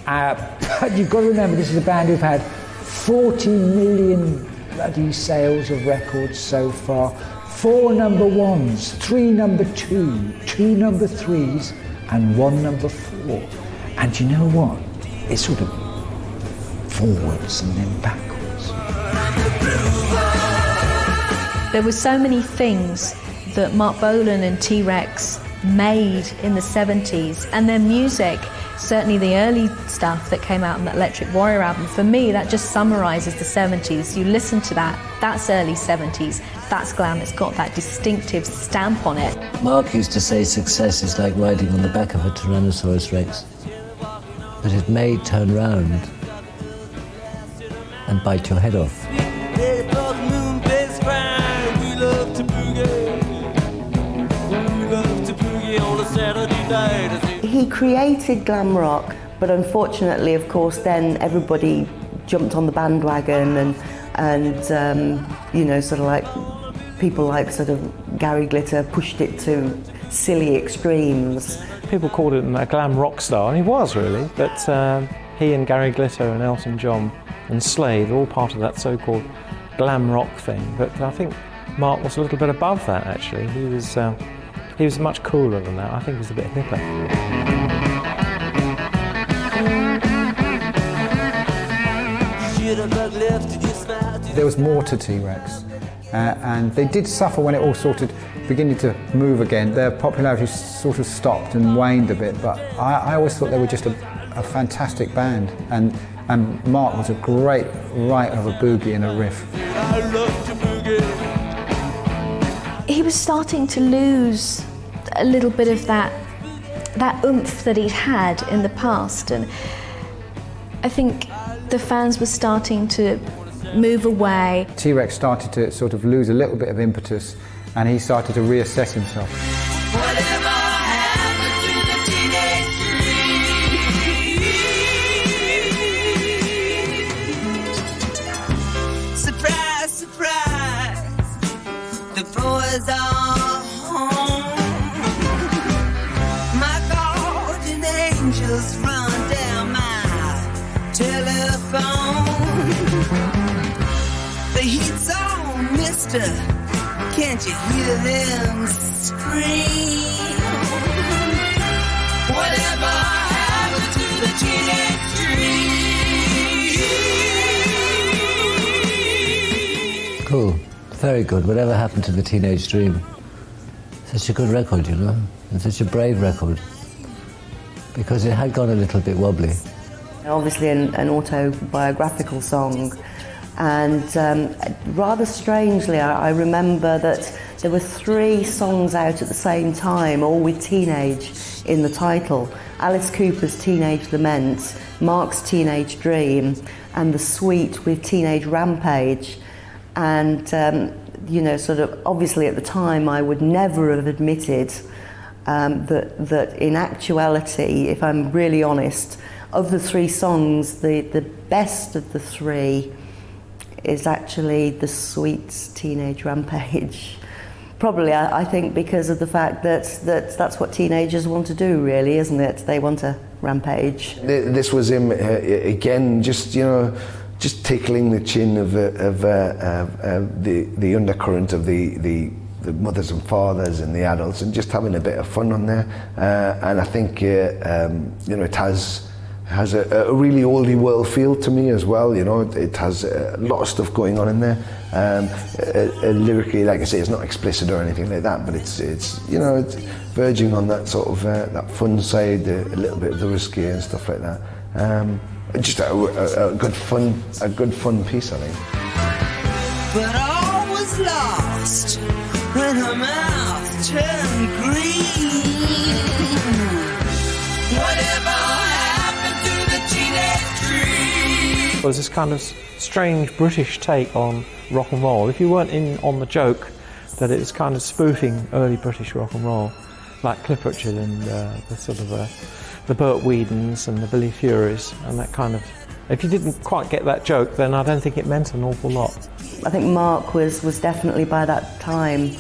But you've got to remember, this is a band who've had 40 million bloody sales of records so far. 4 number 1s, 3 number 2, 2 number 3s, and 1 number 4. And you know what? It's sort of forwards and then backwards. There were so many things that Marc Bolan and T.Rex made in the 70s, and their music, certainly the early stuff that came out on the Electric Warrior album, for me that just summarises the 70s. You listen to that, that's early 70s, that's glam, it's got that distinctive stamp on it. Marc used to say success is like riding on the back of a Tyrannosaurus Rex, but it may turn round and bite your head off. He created glam rock, but unfortunately, of course, then everybody jumped on the bandwagon, and you know, sort of like people like sort of Gary Glitter pushed it to silly extremes. People called him a glam rock star, and he was really, but he and Gary Glitter and Elton John and Slade were all part of that so-called glam rock thing. But I think Marc was a little bit above that, actually. He was much cooler than that. I think he was a bit hipper. There was more to T.Rex, and they did suffer when it all sort of beginning to move again. Their popularity sort of stopped and waned a bit, but I always thought they were just a fantastic band, and Marc was a great writer of a boogie and a riff. He was starting to lose a little bit of that oomph that he'd had in the past, and I think the fans were starting to move away. T.Rex started to sort of lose a little bit of impetus, and he started to reassess himself. Surprise, surprise, the boys are home. My guardian angels run down my telephone. The heat's on, mister, can't you hear them scream? Whatever happened to the teenage dream? Cool, very good. Whatever happened to the Teenage Dream? Such a good record, you know, and such a brave record, because it had gone a little bit wobbly. Obviously an autobiographical song, and rather strangely I remember that there were 3 songs out at the same time, all with teenage in the title. Alice Cooper's Teenage Lament, Marc's Teenage Dream, and The Sweet with Teenage Rampage. And you know, sort of obviously at the time I would never have admitted that in actuality, if I'm really honest, of the three songs, the best of the three is actually the Sweets' Teenage Rampage. Probably, I think, because of the fact that that's what teenagers want to do, really, isn't it? They want to rampage. This was him again, just tickling the chin of the undercurrent of the mothers and fathers and the adults, and just having a bit of fun on there. And I think it has a really oldie world feel to me as well. It has a lot of stuff going on in there. Lyrically, like I say, it's not explicit or anything like that, but it's verging on that sort of that fun side, a little bit of the risky and stuff like that. Just a good fun piece, I think. But all was lost when her mouth turned green. Whatever happened to the teenage dream? It was this kind of strange British take on rock and roll. If you weren't in on the joke that it's kind of spoofing early British rock and roll, like Cliff Richard and the Burt Weedons and the Billy Furies and that kind of. If you didn't quite get that joke, then I don't think it meant an awful lot. I think Marc was definitely by that time,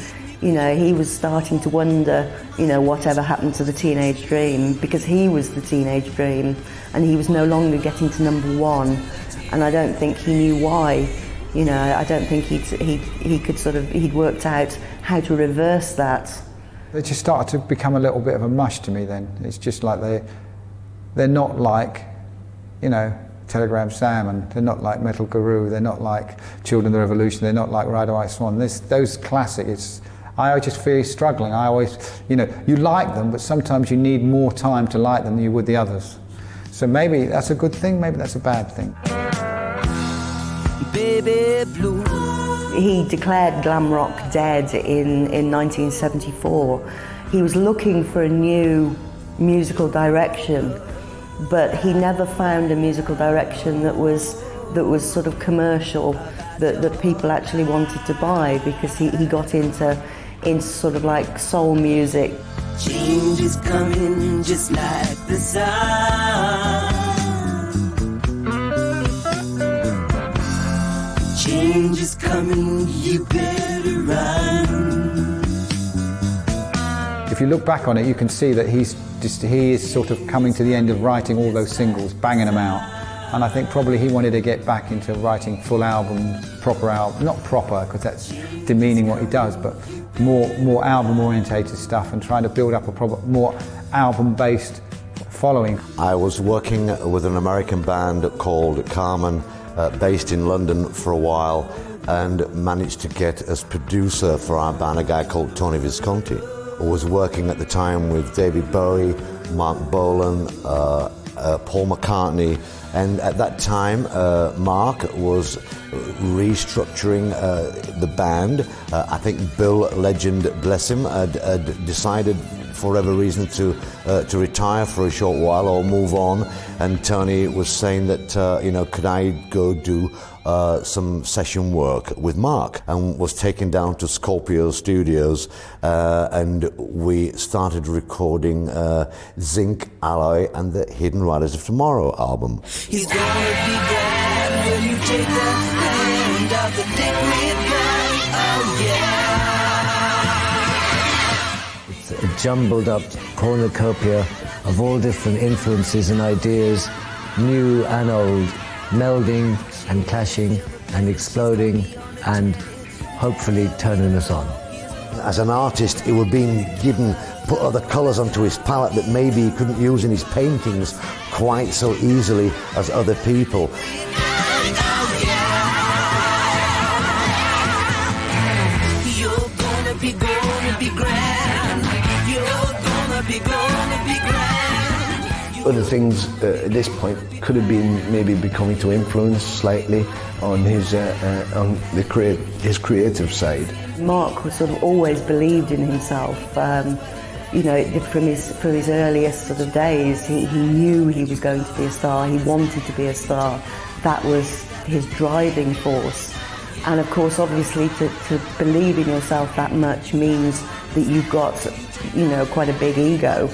he was starting to wonder, whatever happened to the teenage dream, because he was the teenage dream and he was no longer getting to #1, and I don't think he knew why. I don't think he'd worked out how to reverse that. They just started to become a little bit of a mush to me then. It's just like they're not like, Telegram Sam, and they're not like Metal Guru, they're not like Children of the Revolution, they're not like Ride a White Swan. Those classics, I just feel struggling. I always, you like them, but sometimes you need more time to like them than you would the others. So maybe that's a good thing, maybe that's a bad thing. Baby blue. He declared glam rock dead in 1974. He was looking for a new musical direction, but he never found a musical direction that was sort of commercial, that people actually wanted to buy, because he got into sort of like soul music. Change is coming just like the sun. Change is coming, you better run. If you look back on it, you can see that he is sort of coming to the end of writing all those singles, banging them out. And I think probably he wanted to get back into writing full albums, proper albums, not proper because that's demeaning what he does, but more album-orientated stuff, and trying to build up a more album-based following. I was working with an American band called Carmen, based in London for a while, and managed to get as producer for our band a guy called Tony Visconti, who was working at the time with David Bowie, Marc Bolan, Paul McCartney, and at that time Marc was restructuring the band. I think Bill Legend, bless him, had decided for whatever reason to retire for a short while or move on, and Tony was saying that could I go do some session work with Marc, and was taken down to Scorpio Studios, and we started recording Zinc, Alloy and the Hidden Riders of Tomorrow album. He's gonna be glad when you take the hand of the liquid gun. Oh yeah. It's a jumbled up cornucopia of all different influences and ideas, new and old, melding and clashing and exploding and hopefully turning us on. As an artist, he was being put other colours onto his palette that maybe he couldn't use in his paintings quite so easily as other people. You're gonna be grand. You're gonna be grand. Other things at this point could have been maybe becoming to influence slightly on his creative side. Marc was sort of always believed in himself. From his earliest sort of days, he knew he was going to be a star. He wanted to be a star. That was his driving force. And of course, obviously, to believe in yourself that much means that you've got, you know, quite a big ego.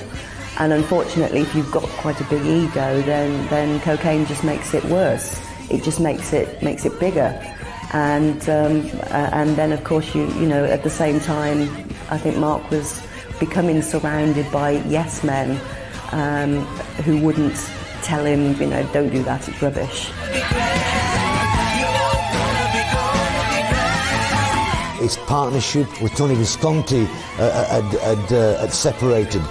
And unfortunately, if you've got quite a big ego, then cocaine just makes it worse. It just makes it bigger. And then, of course, you know, at the same time, I think Marc was becoming surrounded by yes men who wouldn't tell him, you know, don't do that, it's rubbish. His partnership with Tony Visconti had separated.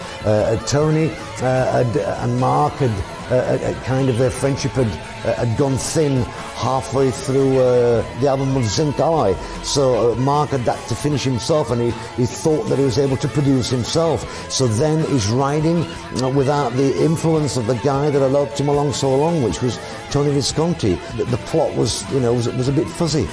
Tony and Marc had kind of their friendship had gone thin halfway through the album of Zinc Ally. So Marc had that to finish himself, and he thought that he was able to produce himself. So then he's riding without the influence of the guy that had helped him along so long, which was Tony Visconti. The plot was, you know, was a bit fuzzy.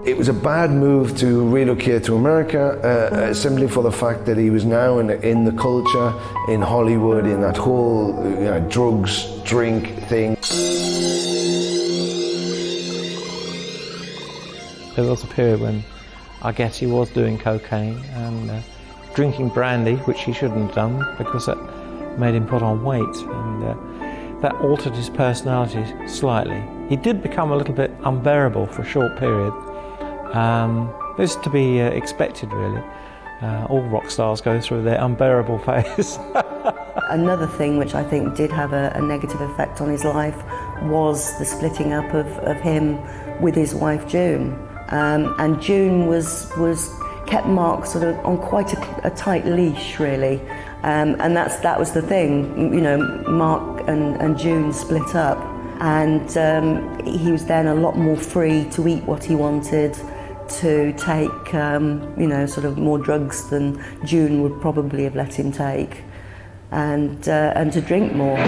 It was a bad move to relocate to America simply for the fact that he was now in the culture, in Hollywood, in that whole drugs, drink thing. There was a period when I guess he was doing cocaine and drinking brandy, which he shouldn't have done because that made him put on weight, and that altered his personality slightly. He did become a little bit unbearable for a short period. This is to be expected, really. All rock stars go through their unbearable phase. Another thing which I think did have a negative effect on his life was the splitting up of him with his wife June. And June kept Marc sort of on quite a tight leash, really. And that was the thing, you know, Marc and June split up, and he was then a lot more free to eat what he wanted, to take, you know, sort of more drugs than June would probably have let him take, and to drink more.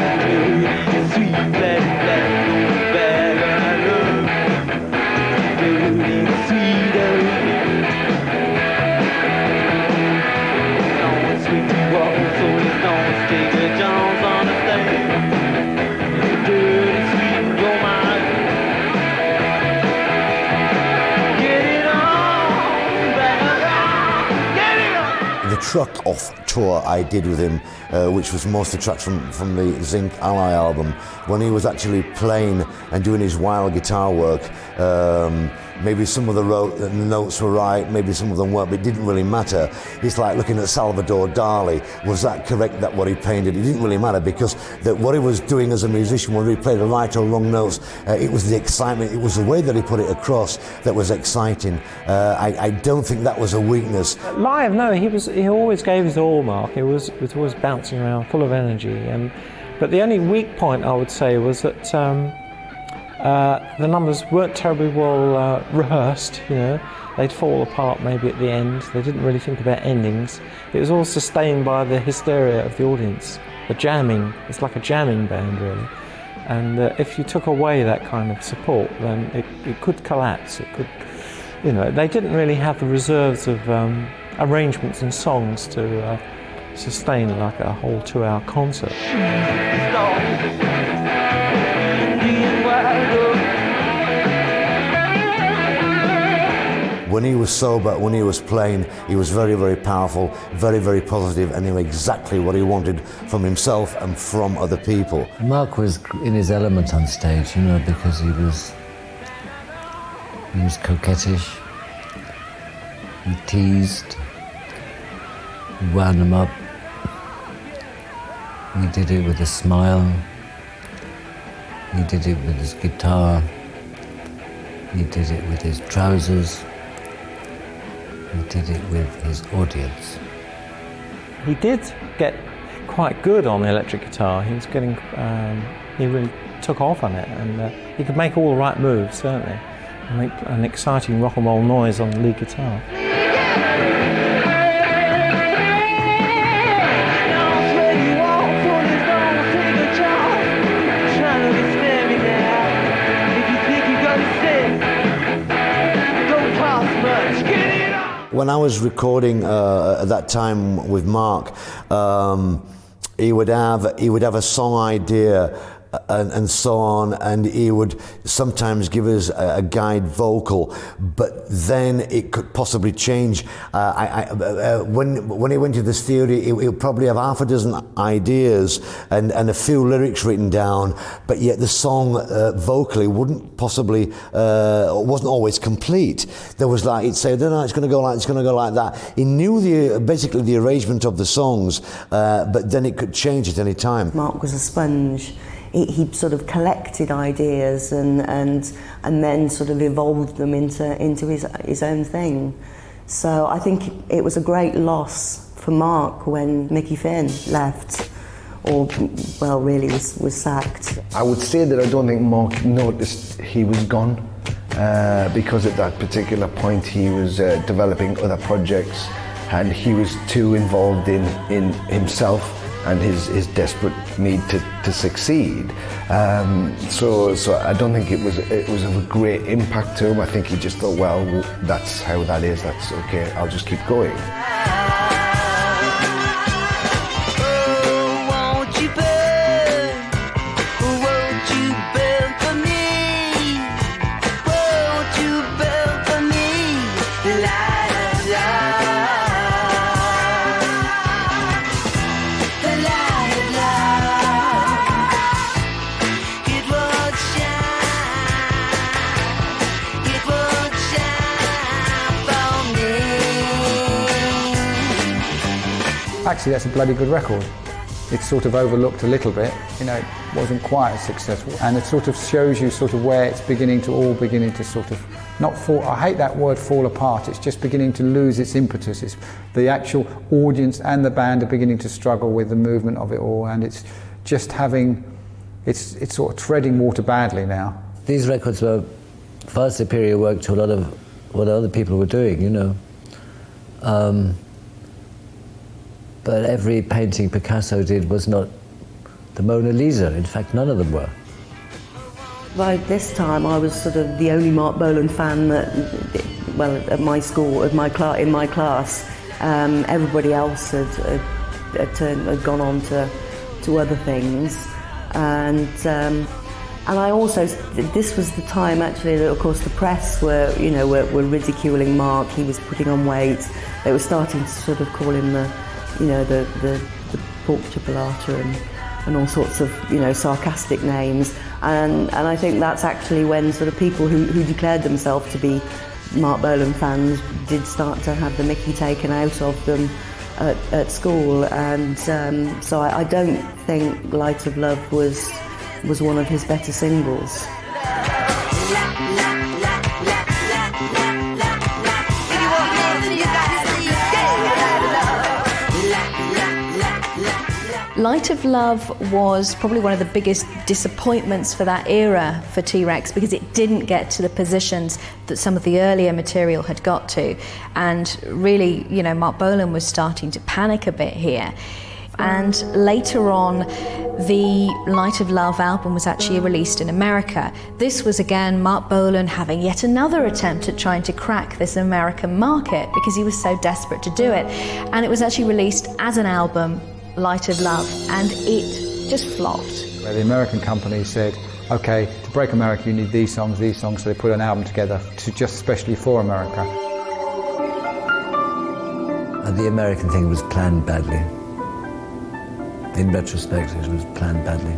Truck off tour I did with him, which was most of the tracks from the Zinc Ally album, when he was actually playing and doing his wild guitar work. Maybe some of the notes were right, maybe some of them weren't, but it didn't really matter. It's like looking at Salvador Dali. Was that correct, that what he painted? It didn't really matter, because what he was doing as a musician, whether he played the right or wrong notes, it was the excitement, it was the way that he put it across that was exciting. I don't think that was a weakness. Live, no, he always gave his all, Marc. He was always bouncing around, full of energy. But the only weak point, I would say, was that the numbers weren't terribly well rehearsed, you know. They'd fall apart maybe at the end. They didn't really think about endings. It was all sustained by the hysteria of the audience, the jamming. It's like a jamming band, really. And if you took away that kind of support, then it could collapse. It could, you know, they didn't really have the reserves of arrangements and songs to sustain like a whole 2-hour concert. When he was sober, when he was playing, he was very, very powerful, very, very positive, and he knew exactly what he wanted from himself and from other people. Marc was in his element on stage, you know, because he was coquettish, he teased, he wound them up, he did it with a smile, he did it with his guitar, he did it with his trousers, he did it with his audience. He did get quite good on the electric guitar. He was getting, he really took off on it, and he could make all the right moves, certainly, and make an exciting rock and roll noise on the lead guitar. When I was recording at that time with Marc, he would have a song idea and so on, and he would sometimes give us a guide vocal, but then it could possibly change. When he went to the studio, he would probably have half a dozen ideas and a few lyrics written down, but yet the song vocally wouldn't possibly, wasn't always complete. There was like, he'd say, no, it's going to go like, it's going to go like that. He knew basically the arrangement of the songs, but then it could change at any time. Marc was a sponge. He sort of collected ideas and then sort of evolved them into his own thing. So I think it was a great loss for Marc when Mickey Finn left, or well, really was sacked. I would say that I don't think Marc noticed he was gone, because at that particular point he was developing other projects and he was too involved in himself and his desperate need to succeed. So I don't think it was of a great impact to him. I think he just thought, well, that's how that is, that's okay, I'll just keep going. Actually, that's a bloody good record. It's sort of overlooked a little bit, you know, it wasn't quite as successful. And it sort of shows you sort of where it's beginning to sort of, not fall, I hate that word fall apart, it's just beginning to lose its impetus. It's the actual audience and the band are beginning to struggle with the movement of it all, and it's just having, it's sort of treading water badly now. These records were far superior work to a lot of what other people were doing, you know. But every painting Picasso did was not the Mona Lisa. In fact, none of them were. By this time, I was sort of the only Marc Bolan fan that, well, at my school, in my class. Everybody else had gone on to other things, and I also, this was the time actually that, of course, the press were ridiculing Marc. He was putting on weight. They were starting to sort of call him the pork chipolata and all sorts of, sarcastic names. And I think that's actually when sort of people who declared themselves to be Marc Bolan fans did start to have the mickey taken out of them at school. And so I don't think Light of Love was one of his better singles. Light of Love was probably one of the biggest disappointments for that era for T.Rex, because it didn't get to the positions that some of the earlier material had got to. And really, Marc Bolan was starting to panic a bit here. And later on, the Light of Love album was actually released in America. This was again Marc Bolan having yet another attempt at trying to crack this American market, because he was so desperate to do it. And it was actually released as an album, Light of Love, and it just flopped. The American company said, okay, to break America you need these songs, so they put an album together just especially for America. And the American thing was planned badly. In retrospect, it was planned badly.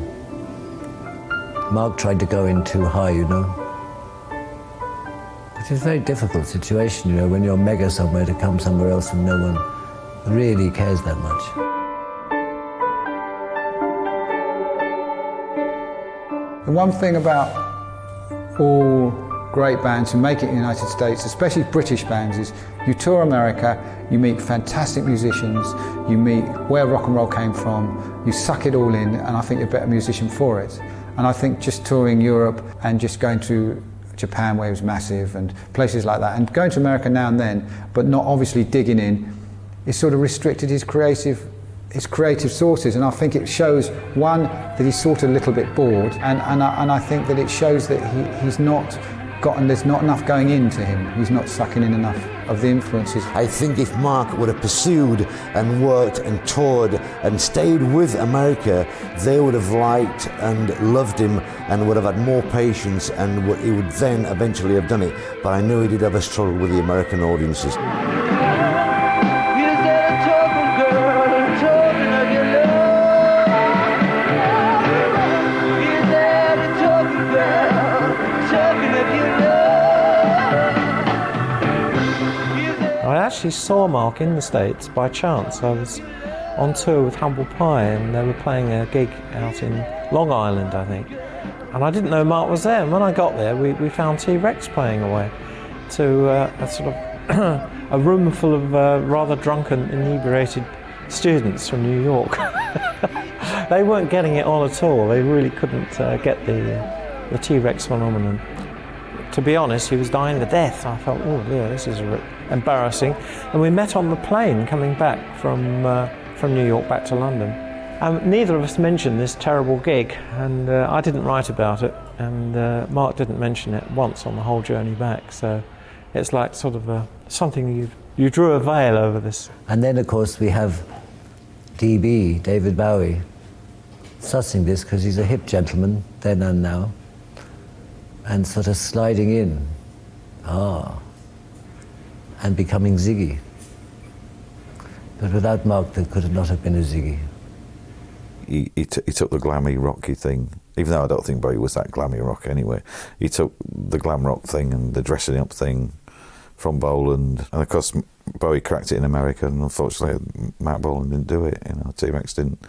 Marc tried to go in too high, Which is a very difficult situation, when you're mega somewhere, to come somewhere else and no one really cares that much. The one thing about all great bands who make it in the United States, especially British bands, is you tour America, you meet fantastic musicians, you meet where rock and roll came from, you suck it all in, and I think you're a better musician for it. And I think just touring Europe and just going to Japan, where it was massive, and places like that, and going to America now and then, but not obviously digging in, it sort of restricted his creative sources, and I think it shows, one, that he's sort of a little bit bored, and I think that it shows that he's not there's not enough going into him. He's not sucking in enough of the influences. I think if Marc would have pursued and worked and toured and stayed with America, they would have liked and loved him and would have had more patience, and he would then eventually have done it. But I knew he did have a struggle with the American audiences. I actually saw Marc in the States by chance. I was on tour with Humble Pie and they were playing a gig out in Long Island, I think. And I didn't know Marc was there. And when I got there, we found T.Rex playing away to a sort of a room full of rather drunken, inebriated students from New York. They weren't getting it on at all. They really couldn't get the T.Rex phenomenon. To be honest, he was dying to death. I felt, oh dear, this is embarrassing. And we met on the plane coming back from New York back to London. Neither of us mentioned this terrible gig, and I didn't write about it, and Marc didn't mention it once on the whole journey back. So it's like sort of something you drew a veil over this. And then, of course, we have DB, David Bowie, sussing this because he's a hip gentleman then and now, and sort of sliding in, and becoming Ziggy. But without Marc, there could not have been a Ziggy. He took the glammy rocky thing, even though I don't think Bowie was that glammy rock anyway. He took the glam rock thing and the dressing up thing from Bolan, and of course Bowie cracked it in America, and unfortunately Marc Bolan didn't do it. You know, T.Rex didn't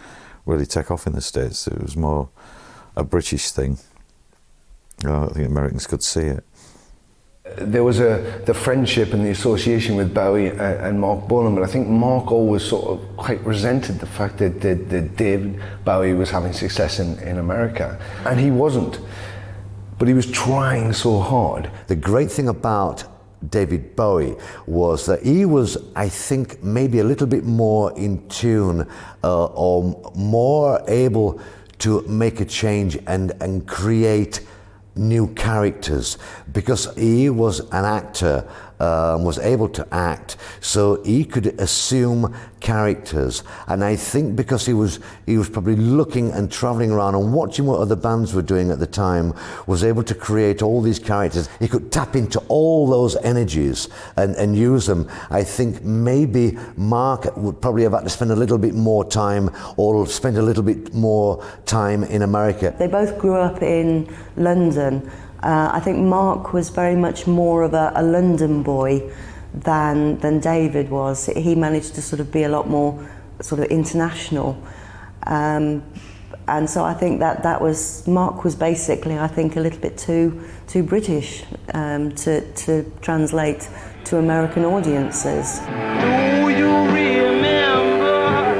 really take off in the States. It was more a British thing. I don't think Americans could see it. There was the friendship and the association with Bowie and Marc Bolan, but I think Marc always sort of quite resented the fact that David Bowie was having success in America, and he wasn't. But he was trying so hard. The great thing about David Bowie was that he was, I think, maybe a little bit more in tune or more able to make a change and create new characters, because he was an actor, was able to act, so he could assume characters. And I think because he was probably looking and traveling around and watching what other bands were doing at the time, was able to create all these characters. He could tap into all those energies and use them. I think maybe Marc would probably have had to spend a little bit more time, or spend a little bit more time in America. They both grew up in London. I think Marc was very much more of a London boy than David was. He managed to sort of be a lot more sort of international. And so I think that was, Marc was basically, I think, a little bit too British to translate to American audiences. Do you remember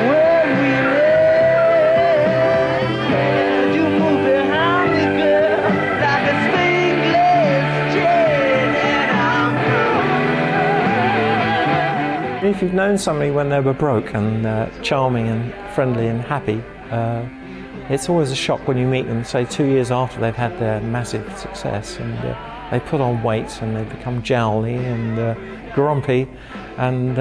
when we left? You moved behind me, girl, like a stainless chain, and If you've known somebody when they were broke and charming and friendly and happy, it's always a shock when you meet them, say 2 years after they've had their massive success, and they put on weight and they become jowly and grumpy and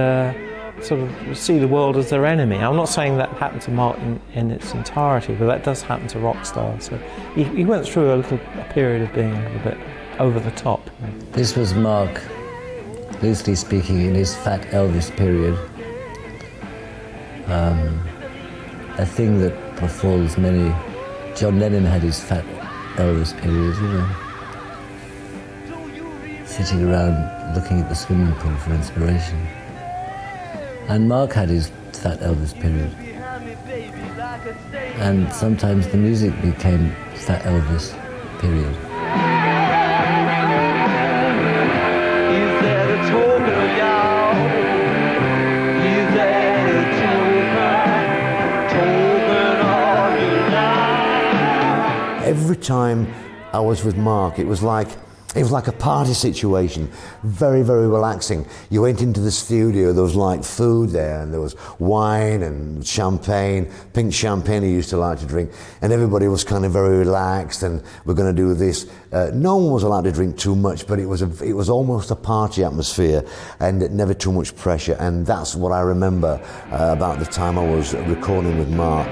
sort of see the world as their enemy. I'm not saying that happened to Marc in its entirety, but that does happen to rock stars. So he went through a period of being a little bit over the top. This was Marc, loosely speaking, in his Fat Elvis period. A thing that befalls many. John Lennon had his Fat Elvis period, you know. Sitting around looking at the swimming pool for inspiration. And Marc had his Fat Elvis period. And sometimes the music became Fat Elvis period. Every time I was with Marc, it was like It was like a party situation, very, very relaxing. You went into the studio, there was like food there, and there was wine and champagne, pink champagne he used to like to drink, and everybody was kind of very relaxed, and we're going to do this. No one was allowed to drink too much, but it was almost a party atmosphere, and never too much pressure, and that's what I remember about the time I was recording with Marc.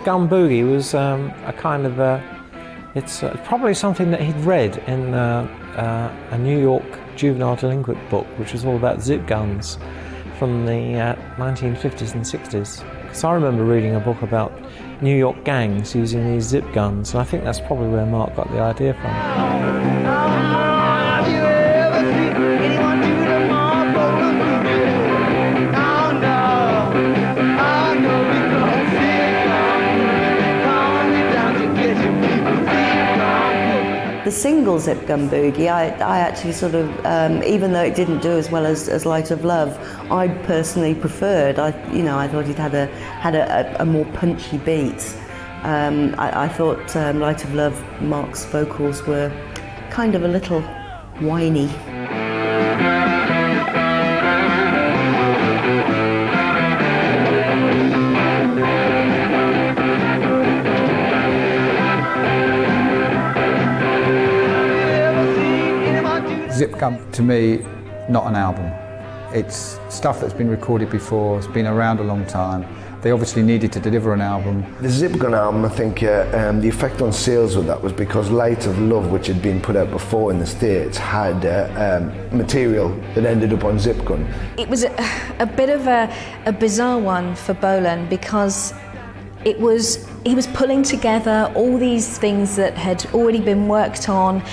Gun Boogie was a kind of it's probably something that he'd read in a New York juvenile delinquent book, which was all about zip guns from the 1950s and 60s. Because I remember reading a book about New York gangs using these zip guns, and I think that's probably where Marc got the idea from. The single Zip Gun Boogie, I actually sort of, even though it didn't do as well as Light of Love, I personally preferred. I thought it had a more punchy beat. I thought Light of Love, Marc's vocals were kind of a little whiny. Zip Gun, to me, not an album. It's stuff that's been recorded before, it's been around a long time. They obviously needed to deliver an album. The Zip Gun album, I think the effect on sales with that was because Light of Love, which had been put out before in the States, had material that ended up on Zip Gun. It was a bit of a bizarre one for Bolan, because he was pulling together all these things that had already been worked on,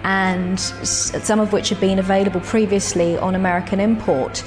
and some of which had been available previously on American import.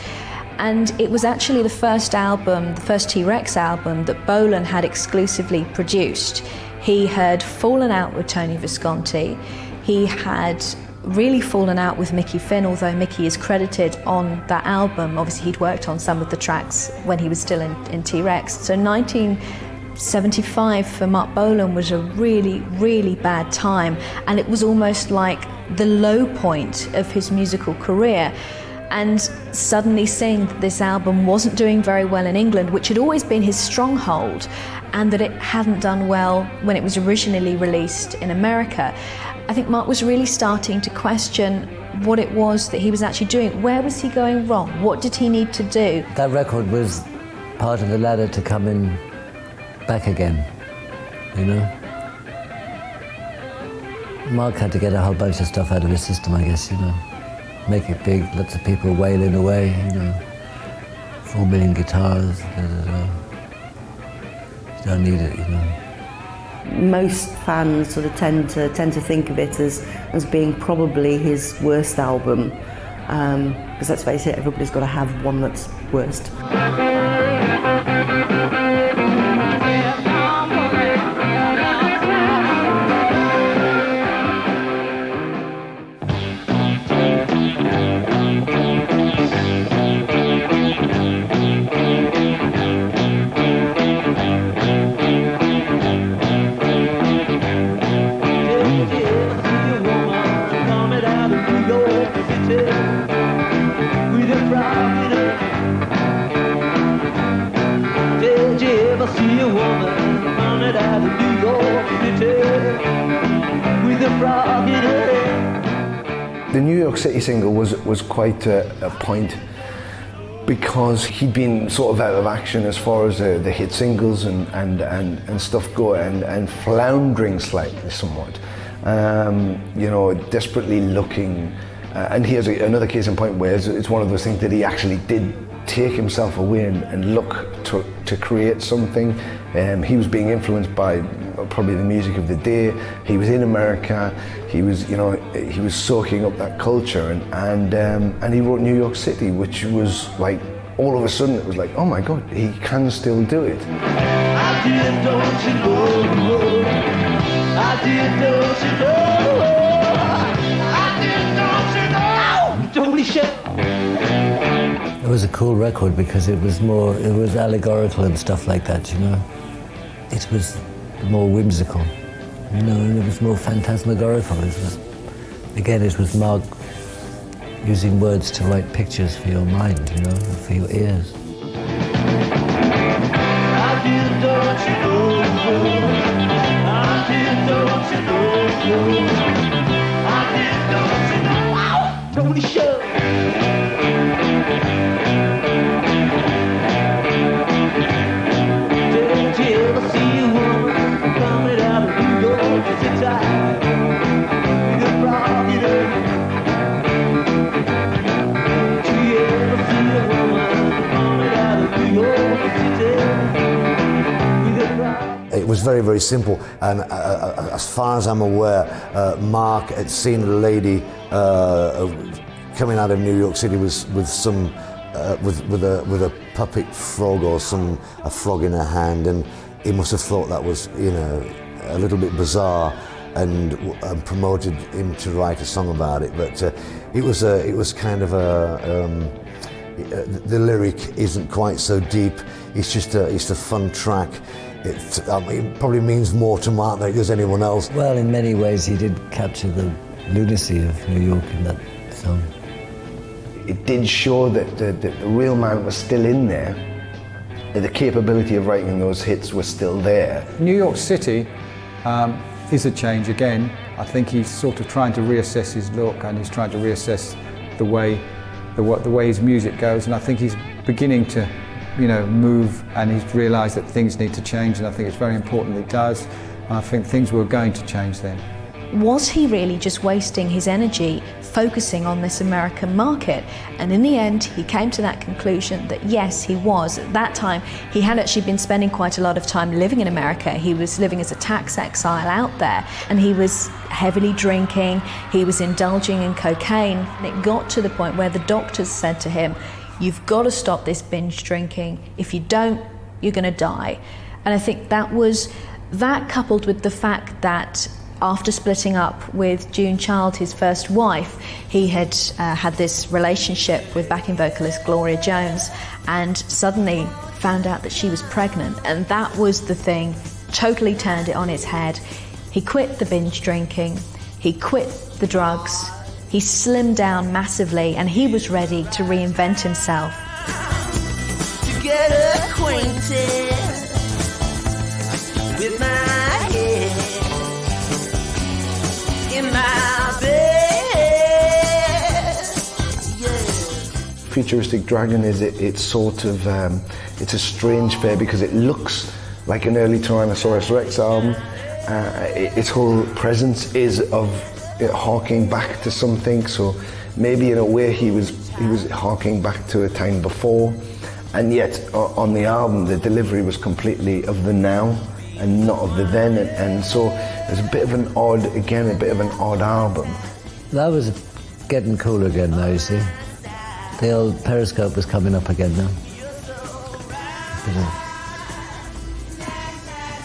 And it was actually the first album, the first T.Rex album, that Bolan had exclusively produced. He had fallen out with Tony Visconti. He had really fallen out with Mickey Finn, although Mickey is credited on that album. Obviously, he'd worked on some of the tracks when he was still in T.Rex. So 1975 for Marc Bolan was a really, really bad time, and it was almost like the low point of his musical career. And suddenly seeing that this album wasn't doing very well in England, which had always been his stronghold, and that it hadn't done well when it was originally released in America, I think Marc was really starting to question what it was that he was actually doing. Where was he going wrong? What did he need to do? That record was part of the ladder to coming back again, you know? Marc had to get a whole bunch of stuff out of his system, I guess, you know. Make it big, lots of people wailing away, you know. 4 million guitars, da, da, da. You don't need it, you know. Most fans sort of tend to think of it as being probably his worst album, because let's face it, everybody's got to have one that's worst. The New York City single was quite a point, because he'd been sort of out of action as far as the hit singles and stuff go, and floundering slightly somewhat, you know, desperately looking. And here's another case in point where it's one of those things that he actually did take himself away and look to create something. He was being influenced by probably the music of the day. He was in America. He was, you know, he was soaking up that culture, and he wrote New York City, which was like, all of a sudden it was like, oh my God, he can still do it. I did, don't you know? I did, don't you know? I did, don't you know? Don't be shy. It was a cool record because it was allegorical and stuff like that, you know. It was more whimsical, you know, and it was more phantasmagorical. It was Marc using words to write pictures for your mind, you know, for your ears. I did, don't you know? I did, don't you know? I did, don't you know? Don't be shy. It was very, very simple, and as far as I'm aware, Marc had seen a lady coming out of New York City with some with a puppet frog or a frog in her hand, and he must have thought that was, you know, a little bit bizarre, and promoted him to write a song about it. But it was kind of the lyric isn't quite so deep. It's just a fun track. It probably means more to Marc than it does anyone else. Well, in many ways, he did capture the lunacy of New York in that song. It did show that the real man was still in there, that the capability of writing those hits was still there. New York City is a change again. I think he's sort of trying to reassess his look, and he's trying to reassess the way his music goes, and I think he's beginning to, you know, move, and he's realised that things need to change, and I think it's very important that he does, and I think things were going to change then. Was he really just wasting his energy focusing on this American market? And in the end, he came to that conclusion that yes, he was. At that time, he had actually been spending quite a lot of time living in America. He was living as a tax exile out there, and he was heavily drinking, he was indulging in cocaine, and it got to the point where the doctors said to him, you've got to stop this binge drinking. If you don't, you're going to die. And I think that coupled with the fact that after splitting up with June Child, his first wife, he had had this relationship with backing vocalist Gloria Jones, and suddenly found out that she was pregnant. And that was the thing, totally turned it on its head. He quit the binge drinking, he quit the drugs, he slimmed down massively, and he was ready to reinvent himself. To get acquainted with my head in my bed, yeah. Futuristic Dragon it's sort of it's a strange pair because it looks like an early Tyrannosaurus Rex album. Its whole presence is of harking back to something, so maybe in a way he was harking back to a time before, and yet on the album the delivery was completely of the now and not of the then, and so there's a bit of an odd album. That was getting cool again now, you see. The old periscope was coming up again now.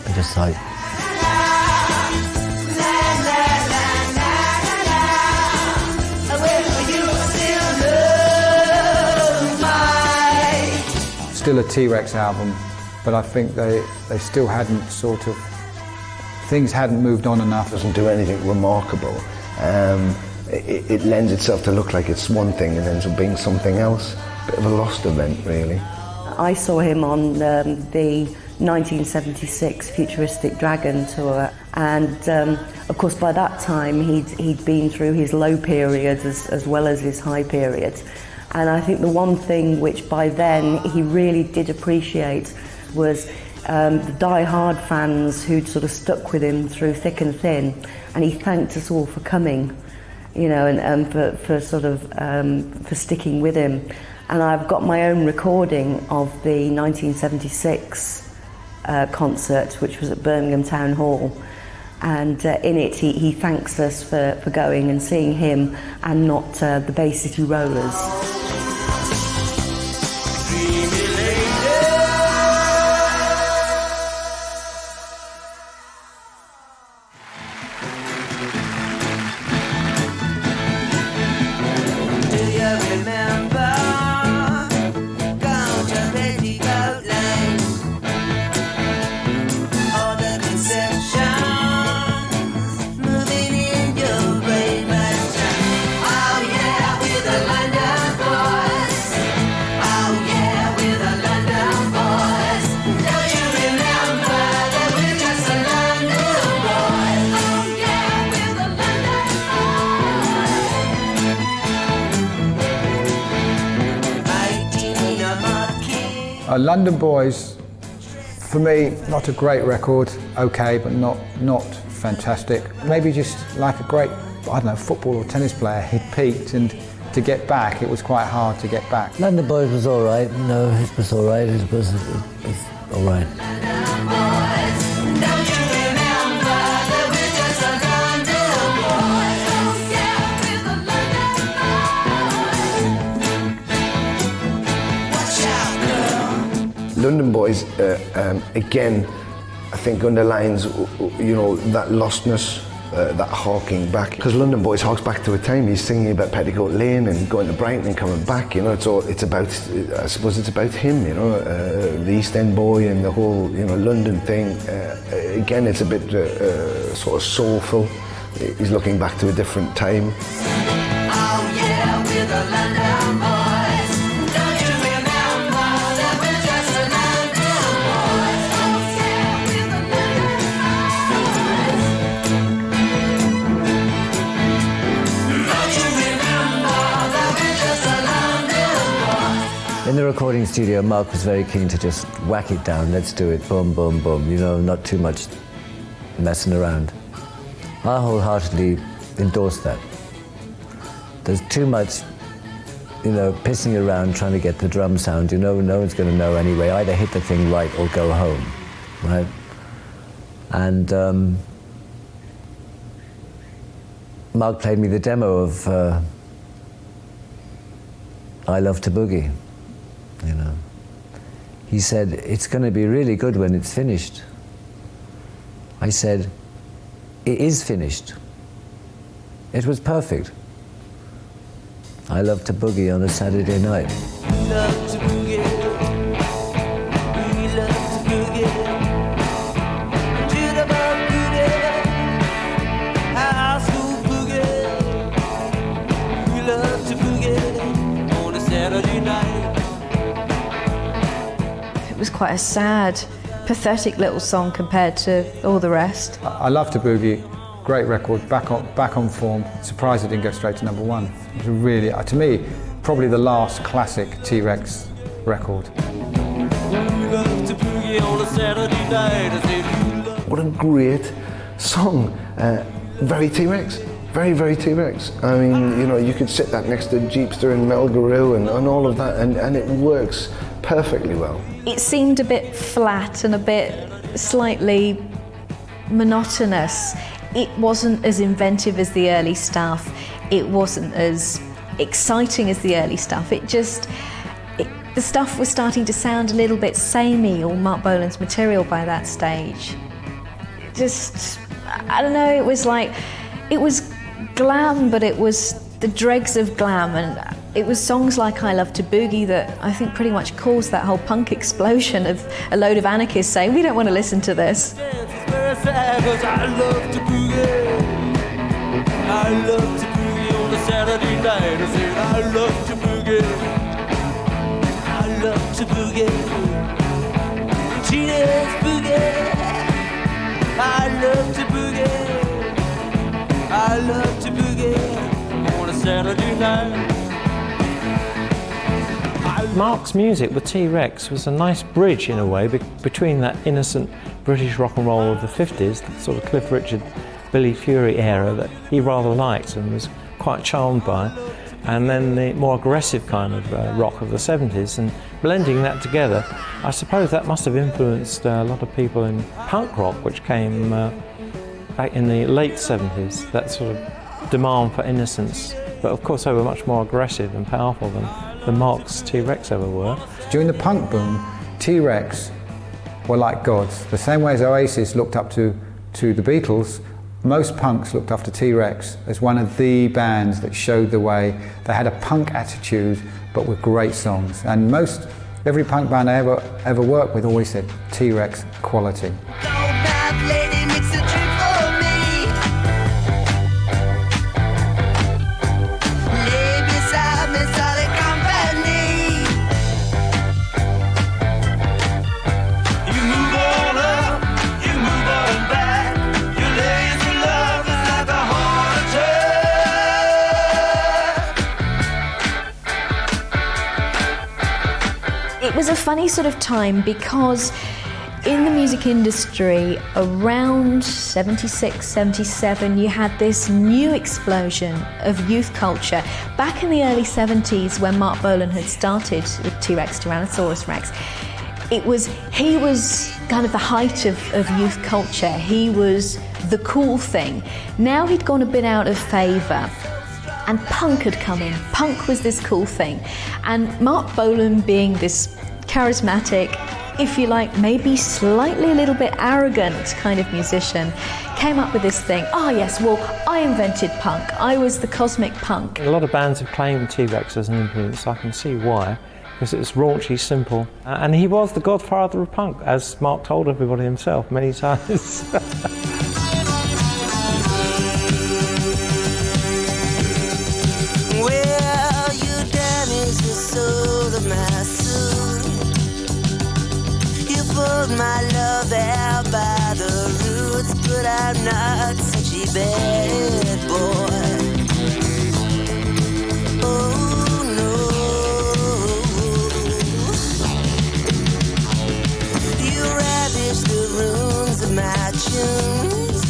Bit of sight. Still a T.Rex album, but I think they still hadn't things hadn't moved on enough. It doesn't do anything remarkable. It lends itself to look like it's one thing and ends up being something else. Bit of a lost event, really. I saw him on the 1976 Futuristic Dragon tour, and of course by that time he'd been through his low period as well as his high period. And I think the one thing which by then he really did appreciate was the die-hard fans who'd sort of stuck with him through thick and thin, and he thanked us all for coming, you know, and for sticking with him. And I've got my own recording of the 1976 concert, which was at Birmingham Town Hall. And in it, he thanks us for going and seeing him and not the Bay City Rollers. London Boys, for me, not a great record, okay, but not fantastic. Maybe just like a great, I don't know, football or tennis player. He'd peaked, and to get back, it was quite hard to get back. London Boys was all right. No, it was all right. It was all right. London Boys, again, I think underlines, you know, that lostness, that harking back. Because London Boys harks back to a time he's singing about Petticoat Lane and going to Brighton and coming back. You know, it's about, I suppose it's about him. You know, the East End boy and the whole, you know, London thing. Again, it's a bit sort of soulful. He's looking back to a different time. Oh yeah, we're the London Boys. In the recording studio, Marc was very keen to just whack it down. Let's do it, boom, boom, boom. You know, not too much messing around. I wholeheartedly endorse that. There's too much, you know, pissing around trying to get the drum sound. You know, no one's going to know anyway. Either hit the thing right or go home, right? And Marc played me the demo of I Love to Boogie. You know, he said, it's going to be really good when it's finished. I said, it is finished. It was perfect. I love to boogie on a Saturday night. Love to boogie. We love to boogie. Jitterbug boogie. High school boogie. We love to boogie on a Saturday night. It was quite a sad, pathetic little song compared to all the rest. I Love to Boogie, great record, back on form. Surprised it didn't go straight to #1. It was really, to me, probably the last classic T.Rex record. What a great song. Very T.Rex. Very, very T.Rex. I mean, you know, you could sit that next to Jeepster and Mel Guru and all of that, and it works perfectly well. It seemed a bit flat and a bit slightly monotonous. It wasn't as inventive as the early stuff. It wasn't as exciting as the early stuff. The stuff was starting to sound a little bit samey, or Marc Bolan's material by that stage. Just, I don't know, it was glam, but it was the dregs of glam, and it was songs like I Love to Boogie that I think pretty much caused that whole punk explosion of a load of anarchists saying, we don't want to listen to this. I love to boogie. I love to boogie on a Saturday night. I said I love to boogie. I love to boogie. Teenage boogie. I love to boogie. I love to boogie on a Saturday night. Marc's music with T.Rex was a nice bridge in a way between that innocent British rock and roll of the 50s, the sort of Cliff Richard, Billy Fury era that he rather liked and was quite charmed by, and then the more aggressive kind of rock of the 70s, and blending that together, I suppose that must have influenced a lot of people in punk rock, which came back in the late 70s, that sort of demand for innocence. But of course they were much more aggressive and powerful than Marc's T.Rex ever were. During the punk boom, T.Rex were like gods. The same way as Oasis looked up to the Beatles, most punks looked up to T.Rex as one of the bands that showed the way. They had a punk attitude, but with great songs. And every punk band I ever worked with always said T.Rex quality. It was a funny sort of time because in the music industry around 76, 77 you had this new explosion of youth culture. Back in the early 70s when Marc Bolan had started with T.Rex, Tyrannosaurus Rex, he was kind of the height of youth culture. He was the cool thing. Now he'd gone a bit out of favour, and punk had come in. Punk was this cool thing. And Marc Bolan, being this charismatic, if you like, maybe slightly a little bit arrogant kind of musician, came up with this thing. Oh yes, well, I invented punk. I was the cosmic punk. A lot of bands have claimed T.Rex as an influence. I can see why, because it's raunchy, simple. And he was the godfather of punk, as Marc told everybody himself many times. My love out by the roots, but I'm not such a bad boy. Oh no, you ravish the runes of my tunes.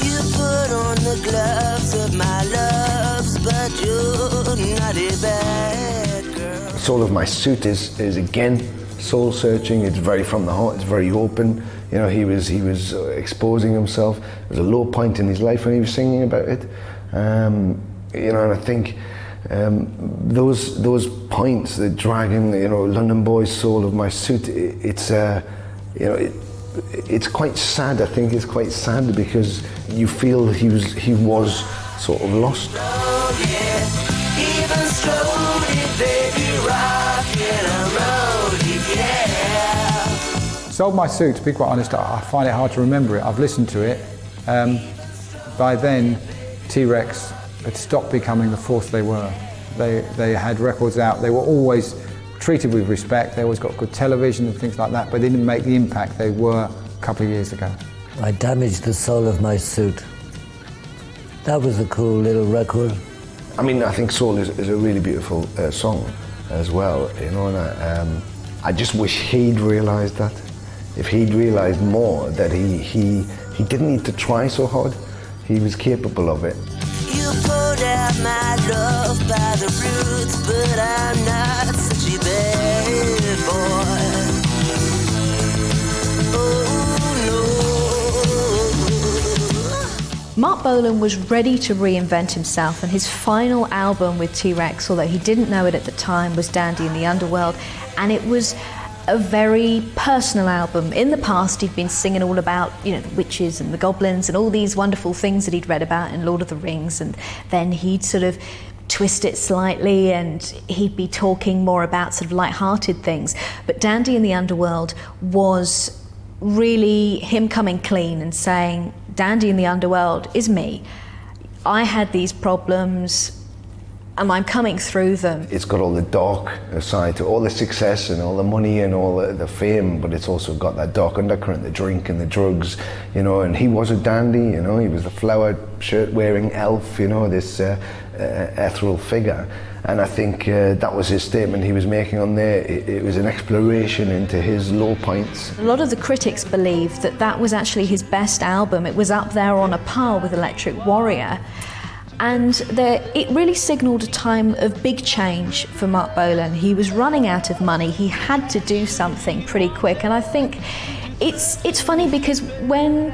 You put on the gloves of my loves, but you're not a bad girl. The soul of my suit is again soul searching. It's very from the heart, it's very open. You know, he was exposing himself. There was a low point in his life when he was singing about it. You know, and I think those points, the dragon, you know, London Boy's soul of my suit, it's you know, it's quite sad. I think it's quite sad because you feel he was sort of lost. Oh yeah, even strode, baby, rockin' around. Sold My Suit, to be quite honest, I find it hard to remember it. I've listened to it. By then, T.Rex had stopped becoming the force they were. They had records out. They were always treated with respect. They always got good television and things like that, but they didn't make the impact they were a couple of years ago. I Damaged the Soul of My Suit. That was a cool little record. I mean, I think Soul is a really beautiful song as well, you know, and I just wish he'd realised that. If he'd realised more that he didn't need to try so hard, he was capable of it. You poured out my love by the roots, but I'm not such a bad boy. Oh no. Marc Bolan was ready to reinvent himself, and his final album with T.Rex, although he didn't know it at the time, was Dandy in the Underworld, and it was a very personal album. In the past he'd been singing all about, you know, the witches and the goblins and all these wonderful things that he'd read about in Lord of the Rings, and then he'd sort of twist it slightly and he'd be talking more about sort of light-hearted things. But Dandy in the Underworld was really him coming clean and saying, Dandy in the Underworld is me. I had these problems and I'm coming through them. It's got all the dark side to all the success and all the money and all the fame, but it's also got that dark undercurrent, the drink and the drugs, you know, and he was a dandy, you know, he was the flowered shirt-wearing elf, you know, this ethereal figure. And I think that was his statement he was making on there. It was an exploration into his low points. A lot of the critics believe that that was actually his best album. It was up there on a par with Electric Warrior. And it really signalled a time of big change for Marc Bolan. He was running out of money. He had to do something pretty quick. And I think it's funny because when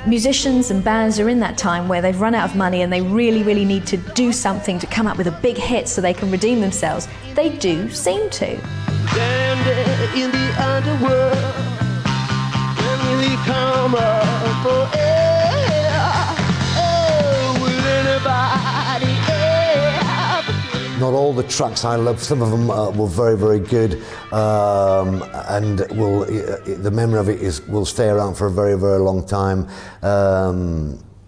musicians and bands are in that time where they've run out of money and they really, really need to do something to come up with a big hit so they can redeem themselves, they do seem to. Stranded in the underworld, when we come up for air, oh, will anybody ever? Not all the tracks I love, some of them were very, very good, and the memory of it will stay around for a very, very long time.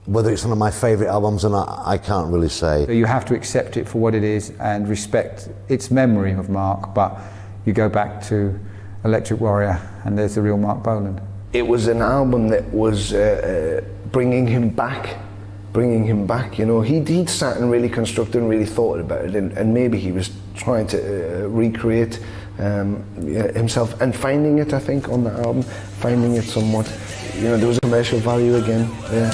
Whether it's one of my favourite albums or not, I can't really say. You have to accept it for what it is and respect its memory of Marc, but you go back to Electric Warrior and there's the real Marc Bolan. It was an album that was bringing him back, you know. He'd sat and really constructed and really thought about it, and maybe he was trying to recreate himself and finding it, I think, on the album, finding it somewhat. You know, there was a commercial value again there.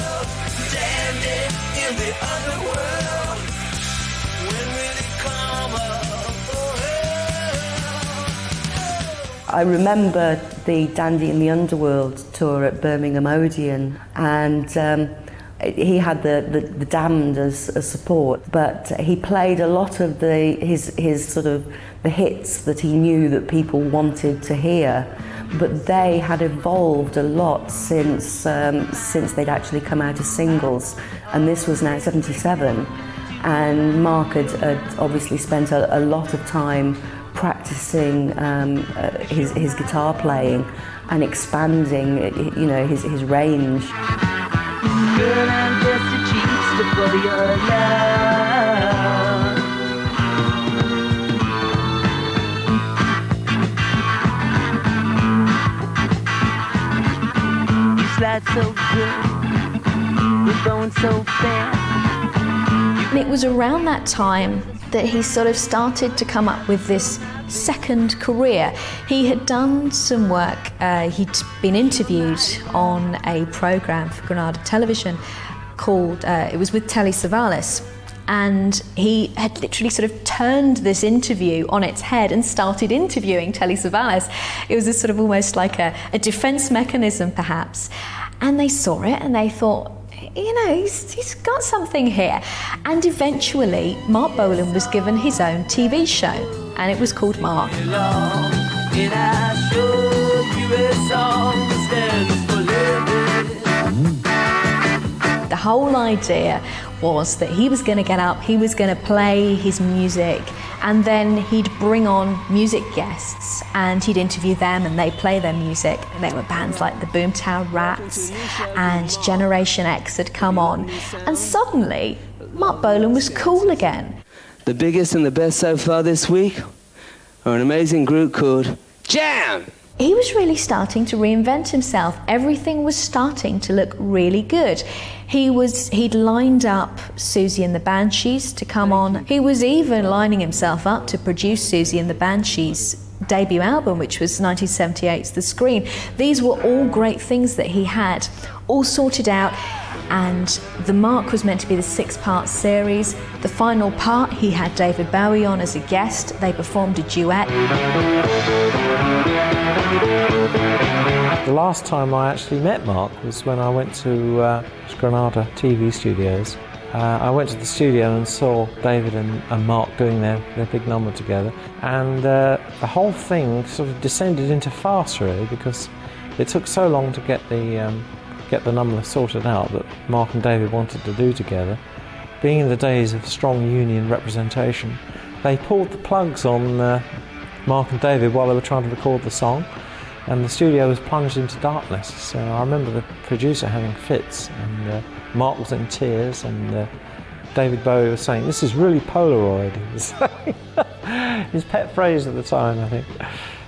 I remember the Dandy in the Underworld tour at Birmingham Odeon, and he had the Damned as support, but he played a lot of his sort of the hits that he knew that people wanted to hear, but they had evolved a lot since they'd actually come out as singles, and this was now 77, and Marc had obviously spent a lot of time practicing his guitar playing and expanding, you know, his range. Girl, I'm just a Jeepster for your love. You slide so good, we're going so fast. And it was around that time that he sort of started to come up with this second career. He had done some work, he'd been interviewed on a programme for Granada Television called, it was with Telly Savalas, and he had literally sort of turned this interview on its head and started interviewing Telly Savalas. It was a sort of almost like a defence mechanism perhaps, and they saw it and they thought, you know, he's got something here. And eventually, Marc Bolan was given his own TV show, and it was called Marc. The whole idea was that he was going to get up, he was going to play his music, and then he'd bring on music guests and he'd interview them and they'd play their music. And there were bands like the Boomtown Rats and Generation X had come on, and suddenly Marc Bolan was cool again. The biggest and the best so far this week are an amazing group called Jam! He was really starting to reinvent himself. Everything was starting to look really good. He'd lined up Susie and the Banshees to come on. He was even lining himself up to produce Susie and the Banshees' debut album, which was 1978's The Screen. These were all great things that he had all sorted out, and the Marc was meant to be the 6-part series. The final part, he had David Bowie on as a guest. They performed a duet. The last time I actually met Marc was when I went to Granada TV studios. I went to the studio and saw David and Marc doing their big number together, and the whole thing sort of descended into farce really, because it took so long to get the number sorted out that Marc and David wanted to do together. Being in the days of strong union representation, they pulled the plugs on Marc and David while they were trying to record the song, and the studio was plunged into darkness. So I remember the producer having fits, and Marc was in tears, and David Bowie was saying, "This is really Polaroid," he was saying. His pet phrase at the time, I think.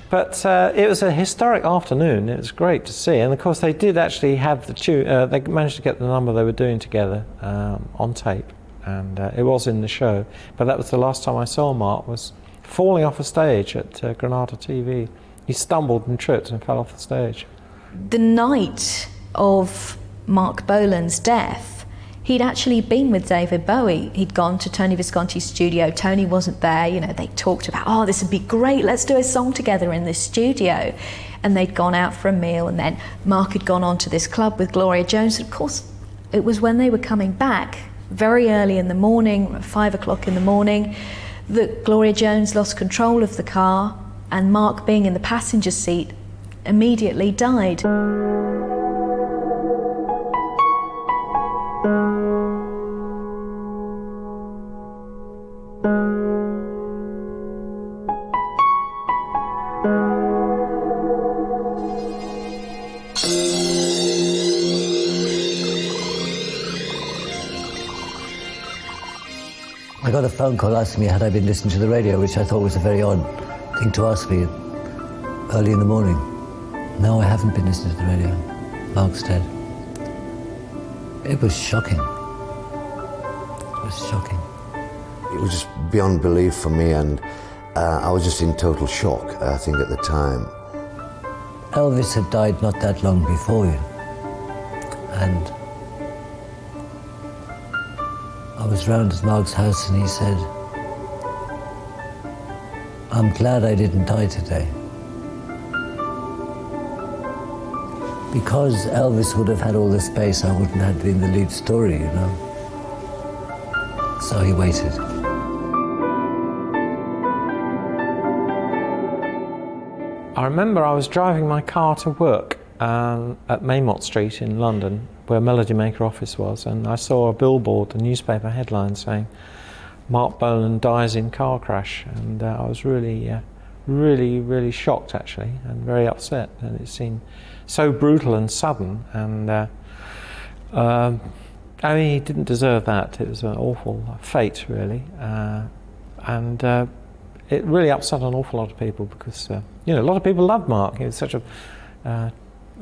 But it was a historic afternoon. It was great to see, and of course they did actually have the tune. They managed to get the number they were doing together on tape, and it was in the show. But that was the last time I saw Marc, was falling off a stage at Granada TV. He stumbled and tripped and fell off the stage. The night of Marc Bolan's death, He'd actually been with David Bowie. He'd gone to Tony Visconti's studio. Tony wasn't there. You know, they talked about, oh, this would be great. Let's do a song together in this studio. And they'd gone out for a meal, and then Marc had gone on to this club with Gloria Jones. And of course, it was when they were coming back, very early in the morning, 5 o'clock in the morning, that Gloria Jones lost control of the car, and Marc, being in the passenger seat, immediately died. I got a phone call asking me had I been listening to the radio, which I thought was a very odd thing to ask me early in the morning. No, I haven't been listening to the radio. Marc's dead. It was shocking. It was shocking. It was just beyond belief for me, and I was just in total shock, I think, at the time. Elvis had died not that long before you, and I was round at Marc's house and he said, I'm glad I didn't die today. Because Elvis would have had all the space, I wouldn't have been the lead story, you know. So he waited. I remember I was driving my car to work at Maymont Street in London, where Melody Maker office was, and I saw a billboard, a newspaper headline saying, Marc Bolan dies in car crash, and I was really shocked actually, and very upset, and it seemed so brutal and sudden, and I mean, he didn't deserve that. It was an awful fate, really, and it really upset an awful lot of people because, you know, a lot of people loved Marc. He was such a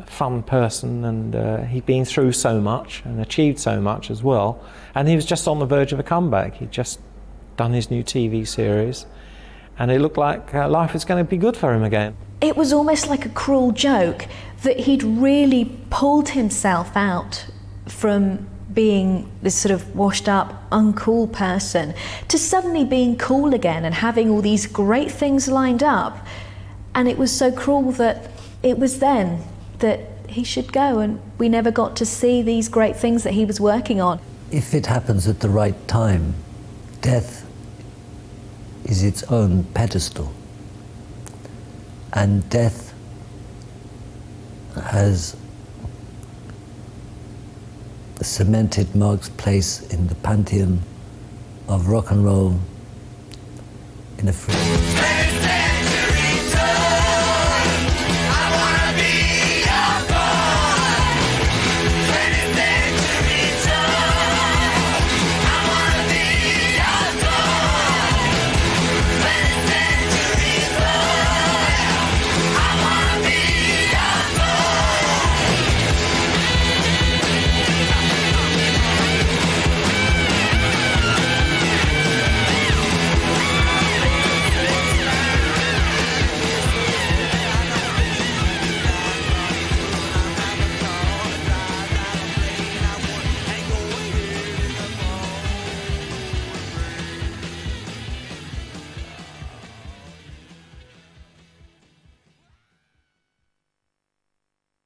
fun person, and he'd been through so much and achieved so much as well, and he was just on the verge of a comeback. He'd just done his new TV series, and it looked like life was going to be good for him again. It was almost like a cruel joke that he'd really pulled himself out from being this sort of washed up, uncool person to suddenly being cool again and having all these great things lined up. And it was so cruel that it was then that he should go, and we never got to see these great things that he was working on. If it happens at the right time, death is its own pedestal. And death has cemented Marc's place in the pantheon of rock and roll in a free.